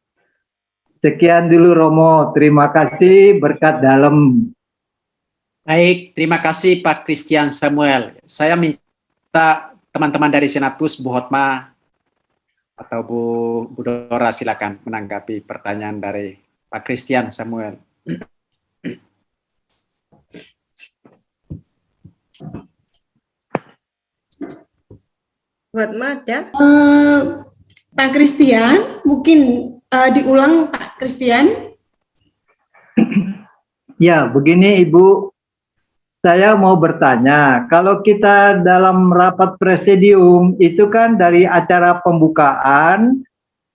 Sekian dulu Romo, terima kasih, berkat dalam. Baik, terima kasih Pak Christian Samuel. Saya minta teman-teman dari Senatus, Bu Hotma atau Bu Dora silakan menanggapi pertanyaan dari Pak Christian Samuel. Buat Mada. Pak Christian, mungkin diulang Pak Christian. Ya, begini Ibu, saya mau bertanya, kalau kita dalam rapat presidium itu kan dari acara pembukaan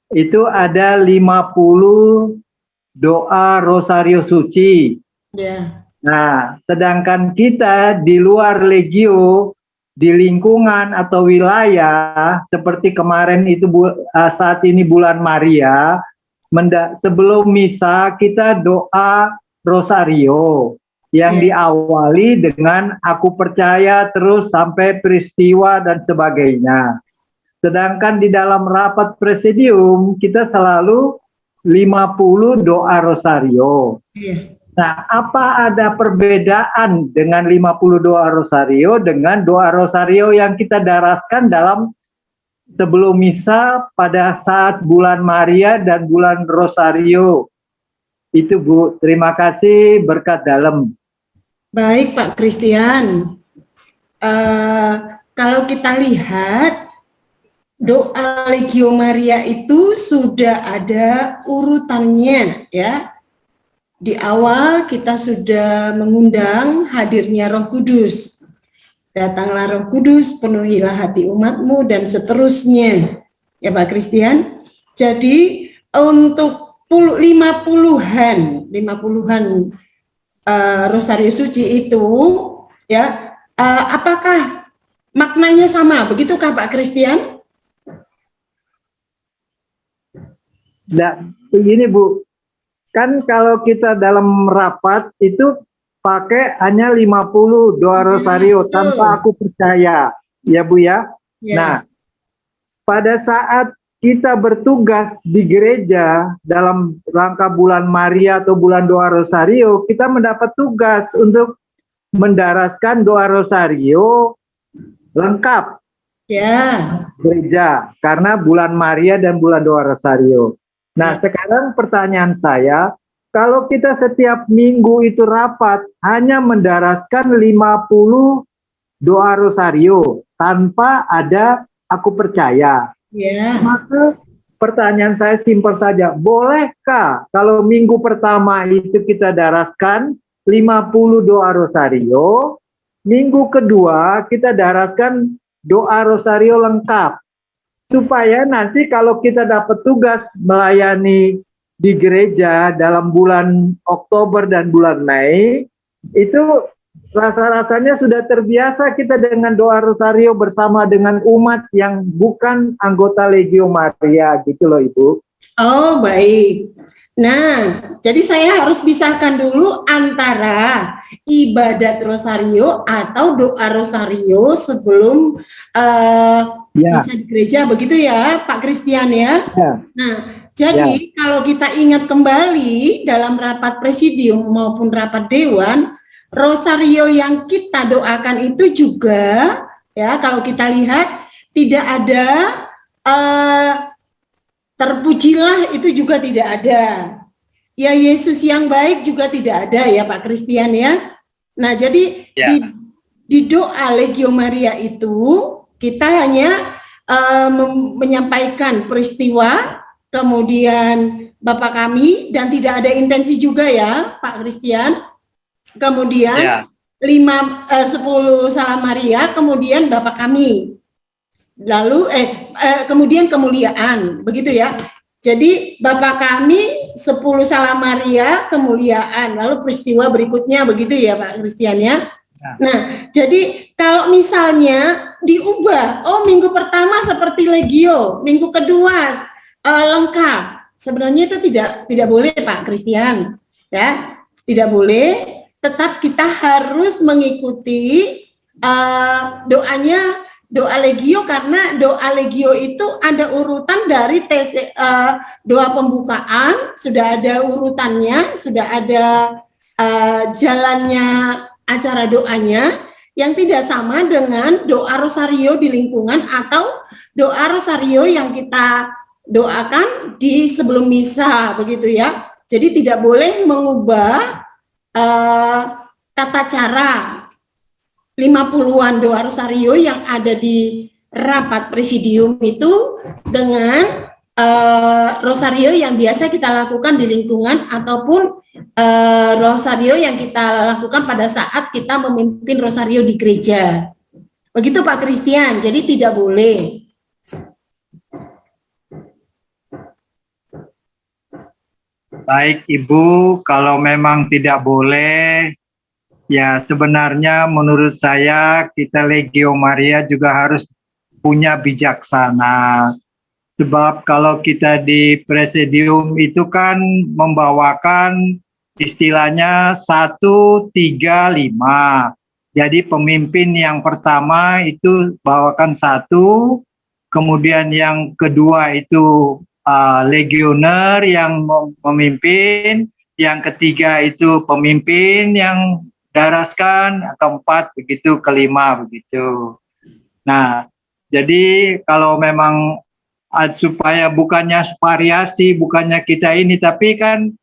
itu ada 50 doa rosario suci. Ya. Nah, sedangkan kita di luar legio, di lingkungan atau wilayah seperti kemarin itu saat ini bulan Maria, sebelum misa kita doa rosario yang diawali dengan aku percaya terus sampai peristiwa dan sebagainya. Sedangkan di dalam rapat presidium kita selalu 50 doa rosario. Nah, apa ada perbedaan dengan 50 doa rosario dengan doa rosario yang kita daraskan dalam sebelum misa pada saat bulan Maria dan bulan rosario? Itu Bu, terima kasih, berkat dalam. Baik Pak Christian, kalau kita lihat doa Legio Maria itu sudah ada urutannya ya. Di awal kita sudah mengundang hadirnya Roh Kudus. Datanglah Roh Kudus, penuhilah hati umatmu dan seterusnya. Ya Pak Christian. Jadi untuk 50-an rosario suci itu ya, apakah maknanya sama? Begitukah Pak Christian? Nah, begini Bu, kan kalau kita dalam rapat itu pakai hanya 50 doa rosario tanpa aku percaya, ya Bu ya. Nah, pada saat kita bertugas di gereja dalam rangka bulan Maria atau bulan doa rosario, kita mendapat tugas untuk mendaraskan doa rosario lengkap gereja karena bulan Maria dan bulan doa rosario. Nah, sekarang pertanyaan saya, kalau kita setiap minggu itu rapat hanya mendaraskan 50 doa rosario tanpa ada aku percaya. Maka pertanyaan saya simpel saja, bolehkah kalau minggu pertama itu kita daraskan 50 doa rosario, minggu kedua kita daraskan doa rosario lengkap? Supaya nanti kalau kita dapat tugas melayani di gereja dalam bulan Oktober dan bulan Mei, itu rasa-rasanya sudah terbiasa kita dengan doa rosario bersama dengan umat yang bukan anggota Legio Maria, gitu loh Ibu. Oh baik. Nah, jadi saya harus pisahkan dulu antara ibadat rosario atau doa rosario sebelum misa di gereja, begitu ya Pak Christian ya? Nah, jadi kalau kita ingat kembali dalam rapat presidium maupun rapat dewan, rosario yang kita doakan itu juga ya, kalau kita lihat tidak ada terpujilah, itu juga tidak ada. Ya Yesus yang baik juga tidak ada ya Pak Christian ya. Nah, jadi di doa Legio Maria itu kita hanya menyampaikan peristiwa, kemudian Bapa kami, dan tidak ada intensi juga ya Pak Christian. Kemudian 10 Salam Maria, kemudian Bapa kami. Lalu kemudian kemuliaan, begitu ya. Jadi Bapak kami 10 Salam Maria kemuliaan, lalu peristiwa berikutnya begitu ya Pak Christian ya. Nah, jadi kalau misalnya diubah, oh minggu pertama seperti Legio, minggu kedua lengkap, sebenarnya itu tidak boleh Pak Christian, ya, tidak boleh. Tetap kita harus mengikuti doa Legio, karena doa Legio itu ada urutan dari doa pembukaan, sudah ada urutannya, sudah ada jalannya acara doanya, yang tidak sama dengan doa rosario di lingkungan atau doa rosario yang kita doakan di sebelum misa begitu ya. Jadi tidak boleh mengubah tata cara 50-an doa rosario yang ada di rapat presidium itu dengan rosario yang biasa kita lakukan di lingkungan ataupun rosario yang kita lakukan pada saat kita memimpin rosario di gereja. Begitu Pak Christian, jadi tidak boleh. Baik Ibu, kalau memang tidak boleh, ya sebenarnya menurut saya kita Legio Maria juga harus punya bijaksana. Sebab kalau kita di presidium itu kan membawakan istilahnya 1, 3, 5. Jadi pemimpin yang pertama itu bawakan 1, kemudian yang kedua itu legioner yang memimpin, yang ketiga itu pemimpin yang daraskan, keempat begitu, kelima begitu. Nah, jadi kalau memang supaya bukannya variasi, bukannya kita ini, tapi kan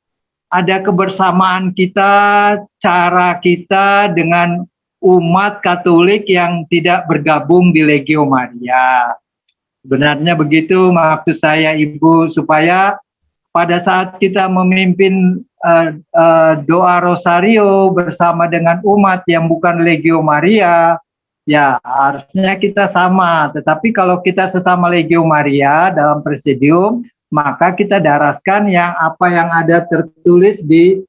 ada kebersamaan kita, cara kita dengan umat Katolik yang tidak bergabung di Legio Maria. Sebenarnya begitu maksud saya Ibu, supaya pada saat kita memimpin doa rosario bersama dengan umat yang bukan Legio Maria, ya harusnya kita sama. Tetapi kalau kita sesama Legio Maria dalam presidium, maka kita daraskan yang apa yang ada tertulis di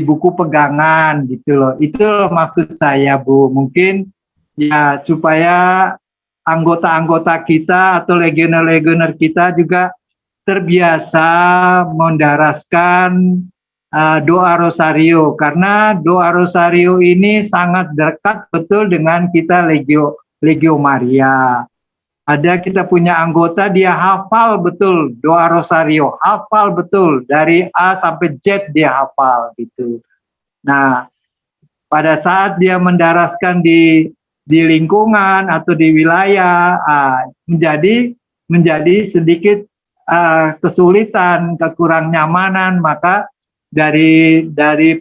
buku pegangan gitu loh. Itu loh maksud saya Bu. Mungkin ya supaya anggota-anggota kita atau legioner-legioner kita juga terbiasa mendaraskan doa rosario, karena doa rosario ini sangat dekat betul dengan kita Legio Maria. Ada kita punya anggota dia hafal betul doa rosario, hafal betul dari A sampai Z dia hafal gitu. Nah, pada saat dia mendaraskan di lingkungan atau di wilayah menjadi sedikit kesulitan, kekurang nyamanan, maka dari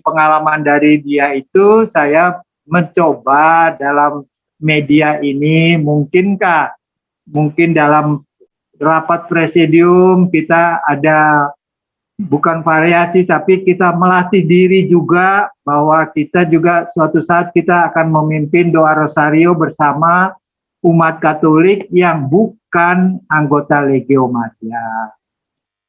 pengalaman dari dia itu saya mencoba dalam media ini, mungkin dalam rapat presidium kita ada bukan variasi, tapi kita melatih diri juga bahwa kita juga suatu saat kita akan memimpin doa rosario bersama umat Katolik yang bukan anggota Legio Maria.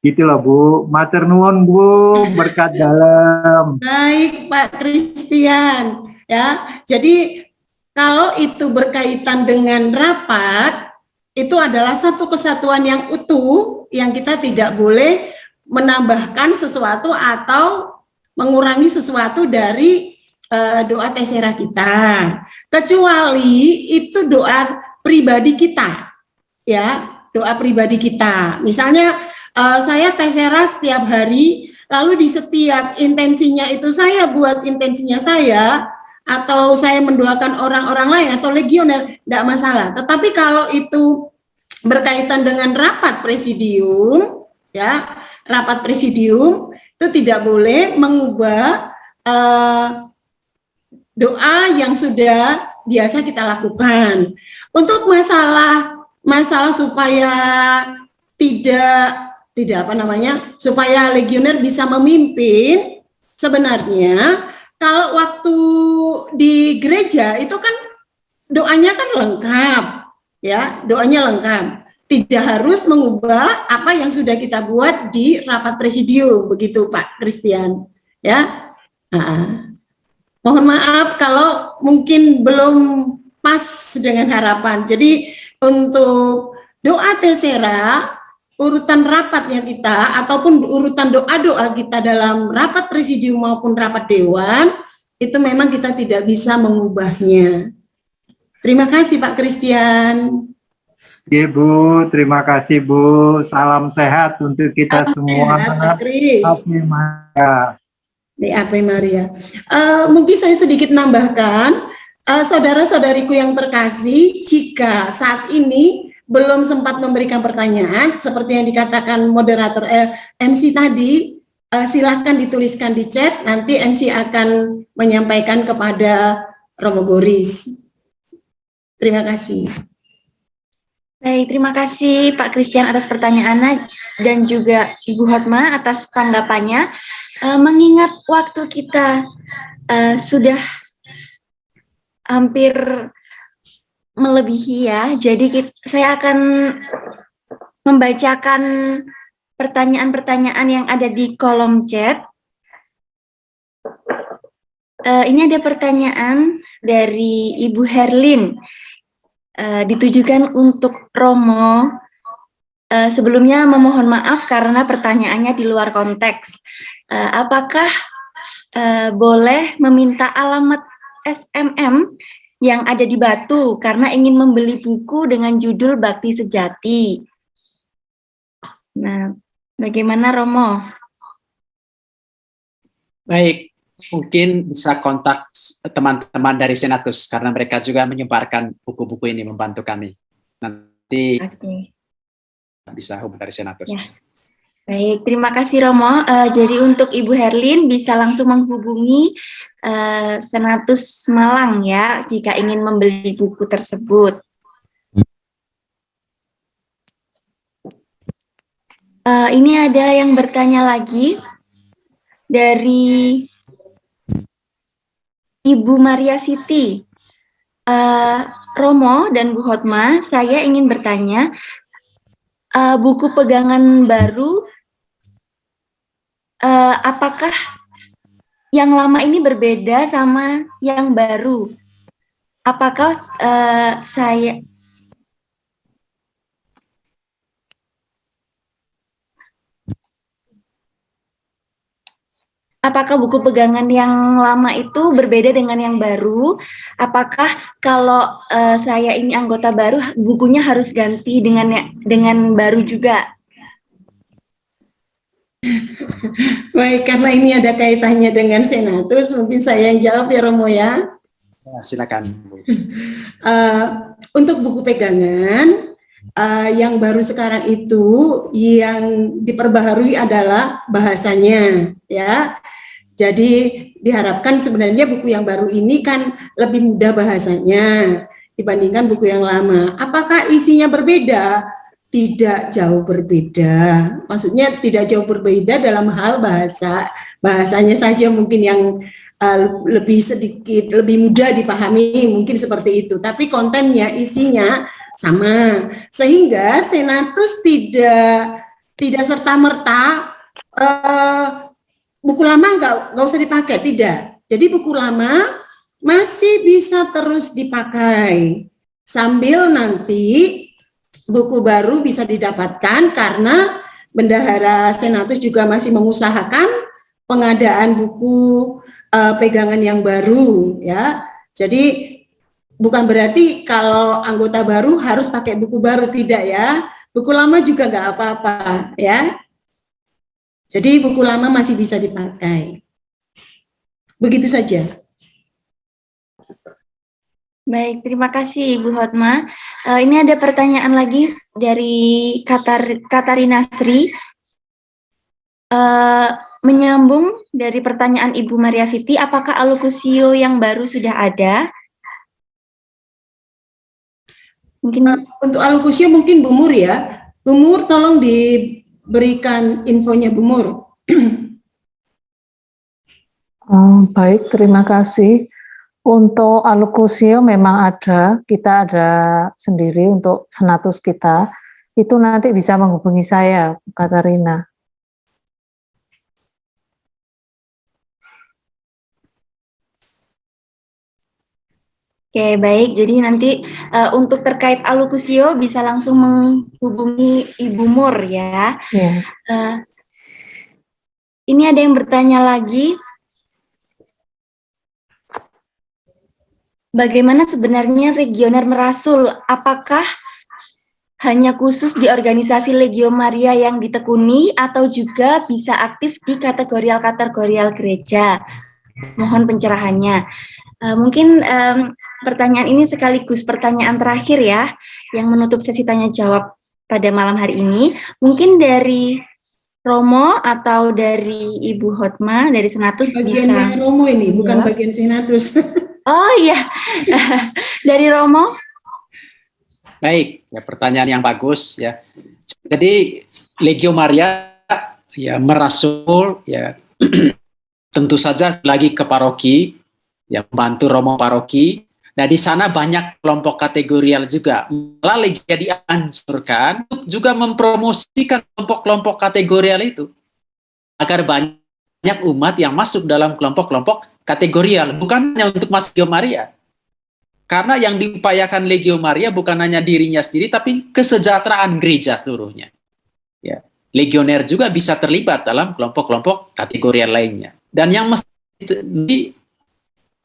Gitu loh Bu. Matur nuwun Bu, berkat dalam. Baik Pak Christian, ya. Jadi kalau itu berkaitan dengan rapat, itu adalah satu kesatuan yang utuh yang kita tidak boleh menambahkan sesuatu atau mengurangi sesuatu dari doa tesera kita, kecuali itu doa pribadi kita, ya, doa pribadi kita. Misalnya saya tesera setiap hari, lalu di setiap intensinya itu saya buat intensinya saya, atau saya mendoakan orang-orang lain atau legioner, tidak masalah. Tetapi kalau itu berkaitan dengan rapat presidium, ya, rapat presidium itu tidak boleh mengubah doa yang sudah biasa kita lakukan. Untuk masalah supaya supaya legioner bisa memimpin, sebenarnya kalau waktu di gereja itu kan doanya kan lengkap, ya, doanya lengkap. tidak harus mengubah apa yang sudah kita buat di rapat presidium, begitu Pak Christian, ya. Mohon maaf kalau mungkin belum pas dengan harapan. Jadi untuk doa Tessera, urutan rapatnya kita ataupun urutan doa-doa kita dalam rapat presidium maupun rapat dewan, itu memang kita tidak bisa mengubahnya. Terima kasih Pak Christian. Iya Bu, terima kasih Bu. Salam sehat untuk kita semua. Sehat, Pak Kris. Ave Maria. Ave Maria. Mungkin saya sedikit nambahkan, saudara-saudariku yang terkasih, jika saat ini belum sempat memberikan pertanyaan, seperti yang dikatakan moderator MC tadi, silakan dituliskan di chat, nanti MC akan menyampaikan kepada Romo Goris. Terima kasih. Baik, terima kasih Pak Christian atas pertanyaannya dan juga Ibu Hotma atas tanggapannya. Mengingat waktu kita sudah hampir melebihi ya, jadi saya akan membacakan pertanyaan-pertanyaan yang ada di kolom chat. Ini ada pertanyaan dari Ibu Herlin. Ditujukan untuk Romo. Sebelumnya memohon maaf karena pertanyaannya di luar konteks. Apakah boleh meminta alamat SMM yang ada di Batu karena ingin membeli buku dengan judul Bakti Sejati? Nah, bagaimana Romo? Baik, mungkin bisa kontak teman-teman dari Senatus karena mereka juga menyebarkan buku-buku ini, membantu kami. Nanti bisa hubungi dari Senatus. Ya. Baik, terima kasih Romo. Jadi untuk Ibu Herlin bisa langsung menghubungi Senatus Malang ya jika ingin membeli buku tersebut. Ini ada yang bertanya lagi dari Ibu Maria Siti. Romo dan Bu Hotma, saya ingin bertanya, buku pegangan baru, apakah yang lama ini berbeda sama yang baru? Apakah apakah buku pegangan yang lama itu berbeda dengan yang baru? Apakah kalau saya ini anggota baru, bukunya harus ganti dengan baru juga? Baik, karena ini ada kaitannya dengan Senatus, mungkin saya yang jawab ya Romo ya. Silakan. Untuk buku pegangan, yang baru sekarang itu yang diperbaharui adalah bahasanya ya. Jadi diharapkan sebenarnya buku yang baru ini kan lebih mudah bahasanya dibandingkan buku yang lama. Apakah isinya berbeda? Tidak jauh berbeda. Maksudnya tidak jauh berbeda dalam hal bahasanya saja mungkin yang lebih sedikit lebih mudah dipahami, mungkin seperti itu. Tapi kontennya, isinya sama, sehingga Senatus tidak serta-merta buku lama nggak usah dipakai, tidak. Jadi buku lama masih bisa terus dipakai sambil nanti buku baru bisa didapatkan karena Bendahara Senatus juga masih mengusahakan pengadaan buku pegangan yang baru ya. Jadi bukan berarti kalau anggota baru harus pakai buku baru, tidak ya. Buku lama juga nggak apa-apa ya. Jadi buku lama masih bisa dipakai. Begitu saja. Baik, terima kasih Ibu Hotma. Ini ada pertanyaan lagi dari Katarina Sri. Menyambung dari pertanyaan Ibu Maria Siti, apakah alokusio yang baru sudah ada? Mungkin untuk alokusio mungkin Bu Mur ya. Bu Mur tolong diberikan infonya Bu Mur. Baik, terima kasih. Untuk alokusio memang ada, kita ada sendiri untuk Senatus kita. itu nanti bisa menghubungi saya, Bu Katarina. Oke, baik. Jadi nanti untuk terkait alokusio bisa langsung menghubungi Ibu Mur ya. Ya. Ini ada yang bertanya lagi. Bagaimana sebenarnya Legioner merasul? Apakah hanya khusus di organisasi Legio Maria yang ditekuni atau juga bisa aktif di kategorial-kategorial gereja? Mohon pencerahannya. Mungkin pertanyaan ini sekaligus pertanyaan terakhir ya, yang menutup sesi tanya jawab pada malam hari ini. Mungkin dari Romo atau dari Ibu Hotma dari Senatus Bagiannya bisa. Romo ini, bukan bagian Senatus. Oh iya, dari Romo. Baik, ya pertanyaan yang bagus ya. Jadi Legio Maria ya merasul ya tentu saja lagi ke paroki, ya membantu Romo paroki. Nah di sana banyak kelompok kategorial juga. Malah Legia dianjurkan untuk juga mempromosikan kelompok-kelompok kategorial itu agar banyak umat yang masuk dalam kelompok-kelompok kategorial, bukan hanya untuk masuk Legio Maria. Karena yang diupayakan Legio Maria bukan hanya dirinya sendiri, tapi kesejahteraan gereja seluruhnya. Ya, legioner juga bisa terlibat dalam kelompok-kelompok kategorial lainnya. Dan yang mesti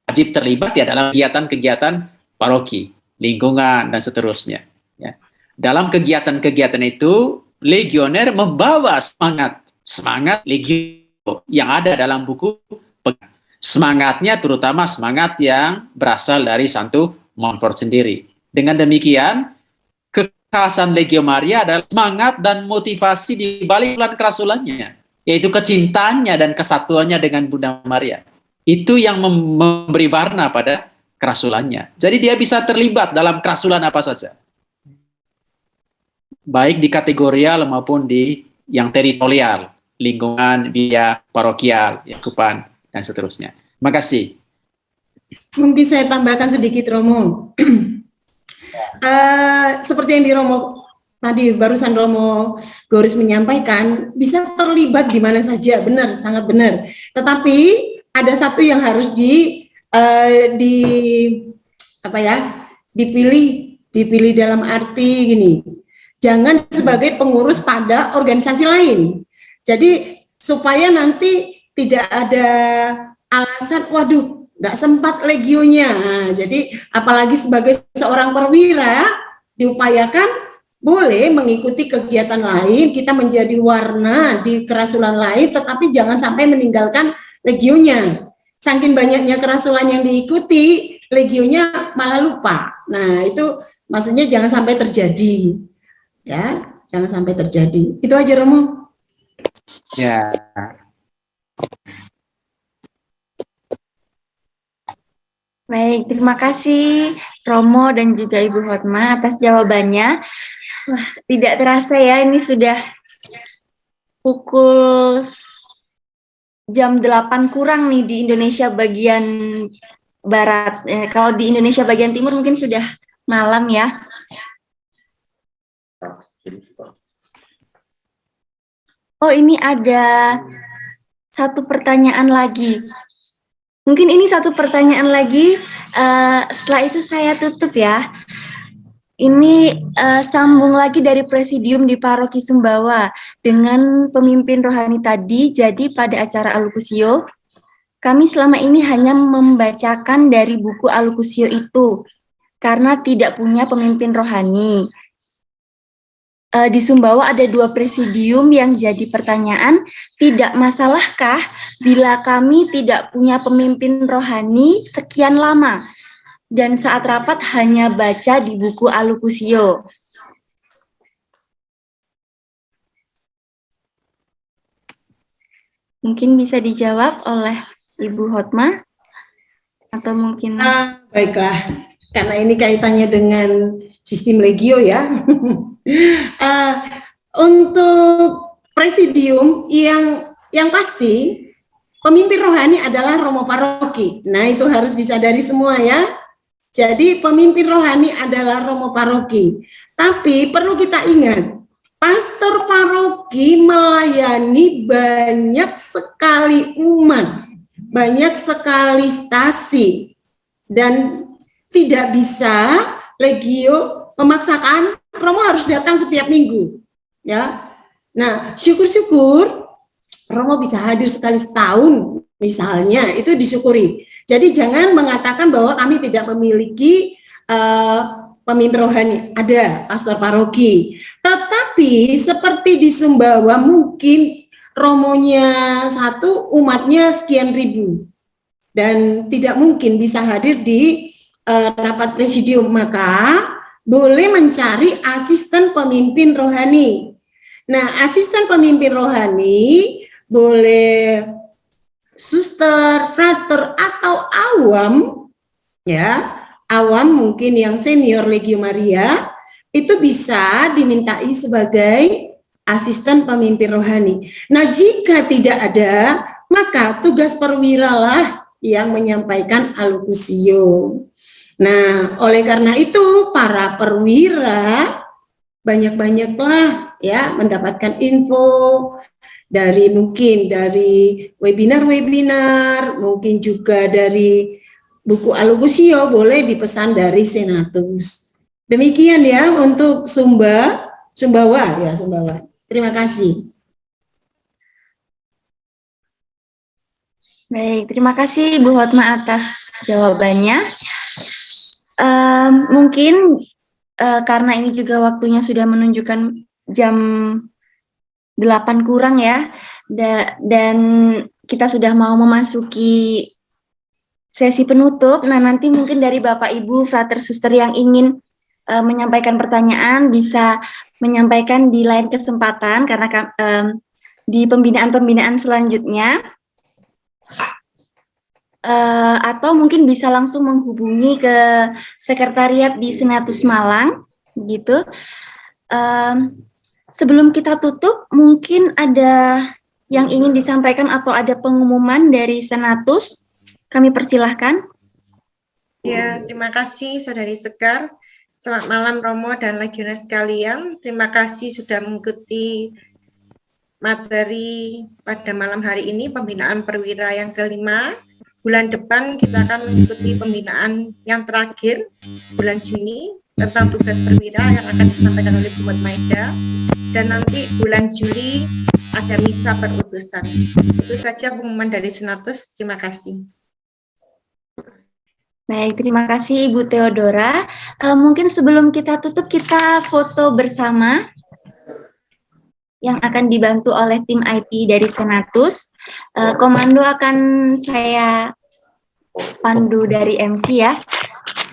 wajib terlibat ya dalam kegiatan-kegiatan paroki, lingkungan, dan seterusnya. Ya. Dalam kegiatan-kegiatan itu, legioner membawa semangat legio yang ada dalam buku. Semangatnya terutama semangat yang berasal dari Santo Montfort sendiri. Dengan demikian, kekhasan Legio Maria adalah semangat dan motivasi di balik kerasulannya, yaitu kecintaannya dan kesatuannya dengan Bunda Maria. Itu yang memberi warna pada kerasulannya. Jadi dia bisa terlibat dalam kerasulan apa saja. Baik di kategorial maupun di yang teritorial, lingkungan, via parokial, yakupan, dan seterusnya. Terima kasih. Mungkin saya tambahkan sedikit, Romo. Seperti yang di Romo tadi barusan Romo Goris menyampaikan, bisa terlibat di mana saja, benar, sangat benar. Tetapi ada satu yang harus dipilih dalam arti gini. Jangan sebagai pengurus pada organisasi lain. Jadi supaya nanti tidak ada alasan, waduh, nggak sempat legionya. Nah, jadi apalagi sebagai seorang perwira diupayakan boleh mengikuti kegiatan lain, kita menjadi warna di kerasulan lain, tetapi jangan sampai meninggalkan legionya. Saking banyaknya kerasulan yang diikuti, legionya malah lupa. Nah, itu maksudnya jangan sampai terjadi. Ya, jangan sampai terjadi. Itu aja, Romo. Ya. Baik, terima kasih Romo dan juga Ibu Hotma atas jawabannya. Wah, tidak terasa ya, ini sudah pukul jam 8 kurang nih di Indonesia bagian Barat. Kalau di Indonesia bagian Timur mungkin sudah malam ya. Oh, ini ada satu pertanyaan lagi. Mungkin ini satu pertanyaan lagi, setelah itu saya tutup ya. Ini sambung lagi dari Presidium di Paroki Sumbawa dengan pemimpin rohani tadi. Jadi pada acara Alokusio, kami selama ini hanya membacakan dari buku Alokusio itu, karena tidak punya pemimpin rohani. Di Sumbawa ada 2 presidium yang jadi pertanyaan, tidak masalahkah bila kami tidak punya pemimpin rohani sekian lama dan saat rapat hanya baca di buku Alokusio? Mungkin bisa dijawab oleh Ibu Hotma atau mungkin baiklah, karena ini kaitannya dengan sistem legio ya. Untuk presidium yang pasti pemimpin rohani adalah Romo Paroki. Nah, itu harus disadari semua ya. Jadi pemimpin rohani adalah Romo Paroki. Tapi perlu kita ingat pastor paroki melayani banyak sekali umat, banyak sekali stasi, dan tidak bisa Legio memaksakan Romo harus datang setiap minggu, ya. Nah, syukur-syukur Romo bisa hadir sekali setahun, misalnya, itu disyukuri. Jadi jangan mengatakan bahwa kami tidak memiliki pemimpin rohani, ada pastor paroki. Tetapi seperti di Sumbawa mungkin romonya satu, umatnya sekian ribu. Dan tidak mungkin bisa hadir di rapat presidium, maka boleh mencari asisten pemimpin rohani. Nah, asisten pemimpin rohani boleh suster, frater, atau awam, ya, awam mungkin yang senior Legio Maria, itu bisa dimintai sebagai asisten pemimpin rohani. Nah, jika tidak ada, maka tugas perwira lah yang menyampaikan alokusio. Nah, oleh karena itu, para perwira banyak-banyaklah ya mendapatkan info dari mungkin dari webinar-webinar, mungkin juga dari buku alokusio, boleh dipesan dari Senatus. Demikian ya untuk Sumbawa ya, Sumbawa. Terima kasih. Baik, terima kasih Bu Hotma atas jawabannya. Mungkin karena ini juga waktunya sudah menunjukkan jam 8 kurang ya, dan kita sudah mau memasuki sesi penutup. Nah, nanti mungkin dari Bapak Ibu frater suster yang ingin menyampaikan pertanyaan bisa menyampaikan di lain kesempatan, karena di pembinaan-pembinaan selanjutnya, atau mungkin bisa langsung menghubungi ke sekretariat di Senatus Malang gitu. Sebelum kita tutup, mungkin ada yang ingin disampaikan atau ada pengumuman dari Senatus, kami persilahkan. Ya, terima kasih Saudari Sekar. Selamat malam Romo dan Legionaris sekalian. Terima kasih sudah mengikuti materi pada malam hari ini, pembinaan perwira yang kelima. Bulan depan kita akan mengikuti pembinaan yang terakhir, bulan Juni, tentang tugas perwira yang akan disampaikan oleh Bu Maida. Dan nanti bulan Juli ada misa perutusan. Itu saja pengumuman dari Senatus. Terima kasih. Baik, terima kasih Ibu Theodora. Mungkin sebelum kita tutup, kita foto bersama yang akan dibantu oleh tim IT dari Senatus. Komando akan saya pandu dari MC ya.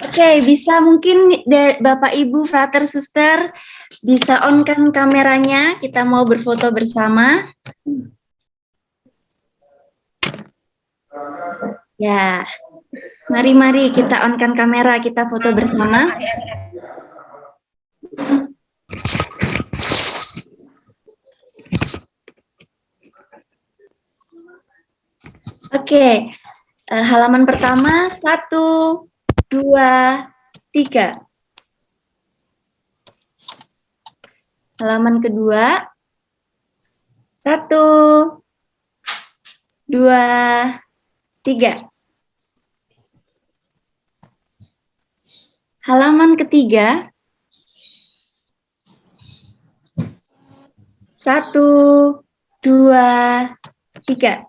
Oke, bisa mungkin Bapak Ibu frater suster bisa on-kan kameranya, kita mau berfoto bersama. Ya. Mari kita on-kan kamera, kita foto bersama. Oke, halaman pertama 1, 2, 3. Halaman kedua 1, 2, 3. Halaman ketiga 1, 2, 3.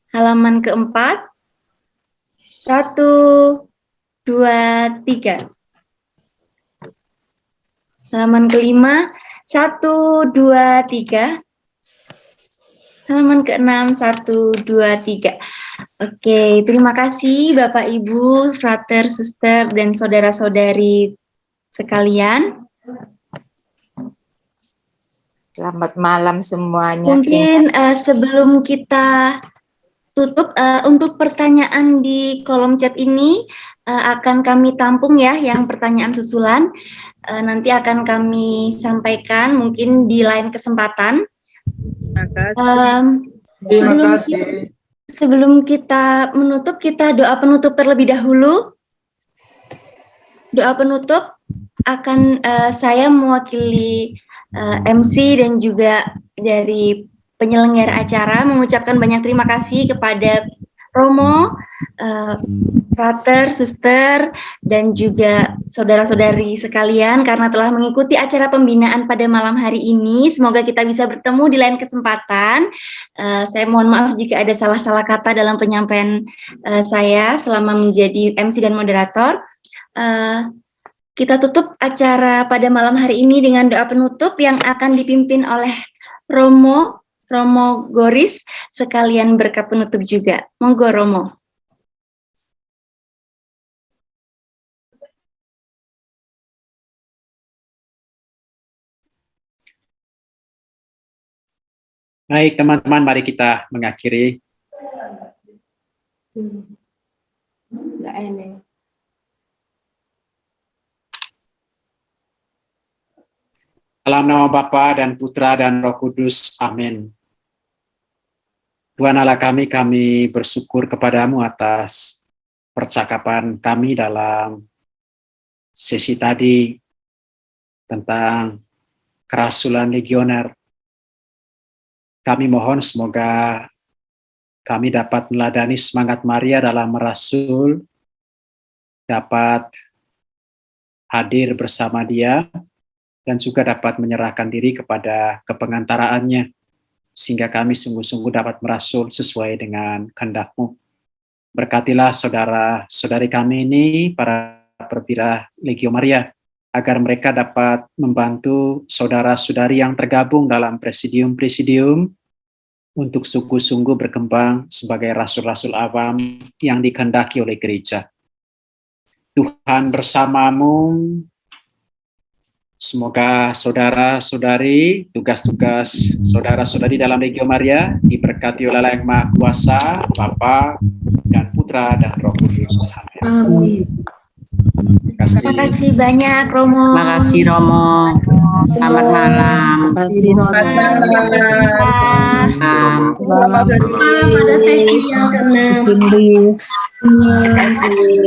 Halaman keempat 1, 2, 3. Halaman kelima 1, 2, 3. Halaman keenam 1, 2, 3. Oke, terima kasih Bapak Ibu, frater, suster, dan saudara-saudari sekalian. Selamat malam semuanya. Mungkin sebelum kita tutup, untuk pertanyaan di kolom chat ini akan kami tampung ya, yang pertanyaan susulan. Nanti akan kami sampaikan mungkin di lain kesempatan. Terima kasih. Sebelum kita menutup, kita doa penutup terlebih dahulu. Doa penutup. saya mewakili MC dan juga dari penyelenggara acara mengucapkan banyak terima kasih kepada Romo, frater, suster, dan juga saudara-saudari sekalian karena telah mengikuti acara pembinaan pada malam hari ini. Semoga kita bisa bertemu di lain kesempatan. Saya mohon maaf jika ada salah-salah kata dalam penyampaian saya selama menjadi MC dan moderator. Kita tutup acara pada malam hari ini dengan doa penutup yang akan dipimpin oleh Romo Goris, sekalian berkat penutup juga. Monggo Romo. Baik teman-teman, mari kita mengakhiri. Dalam nama Bapa dan Putra dan Roh Kudus, amin. Tuhan Allah kami bersyukur kepadamu atas percakapan kami dalam sesi tadi tentang kerasulan legioner. Kami mohon semoga kami dapat meladani semangat Maria dalam merasul, dapat hadir bersama dia, dan juga dapat menyerahkan diri kepada kepengantaraannya, sehingga kami sungguh-sungguh dapat merasul sesuai dengan kehendak-Mu. Berkatilah saudara-saudari kami ini, para perwira Legio Maria, agar mereka dapat membantu saudara-saudari yang tergabung dalam presidium-presidium untuk sungguh-sungguh berkembang sebagai rasul-rasul awam yang dikehendaki oleh gereja. Tuhan bersamamu. Semoga saudara-saudari, tugas-tugas saudara-saudari dalam Legio Maria diberkati oleh Allah yang Maha Kuasa, Bapa dan Putra dan Roh Kudus. Amin. Terima kasih banyak Romo. Terima kasih Romo. Selamat malam. Selamat malam pada sesi yang keenam. Terima kasih.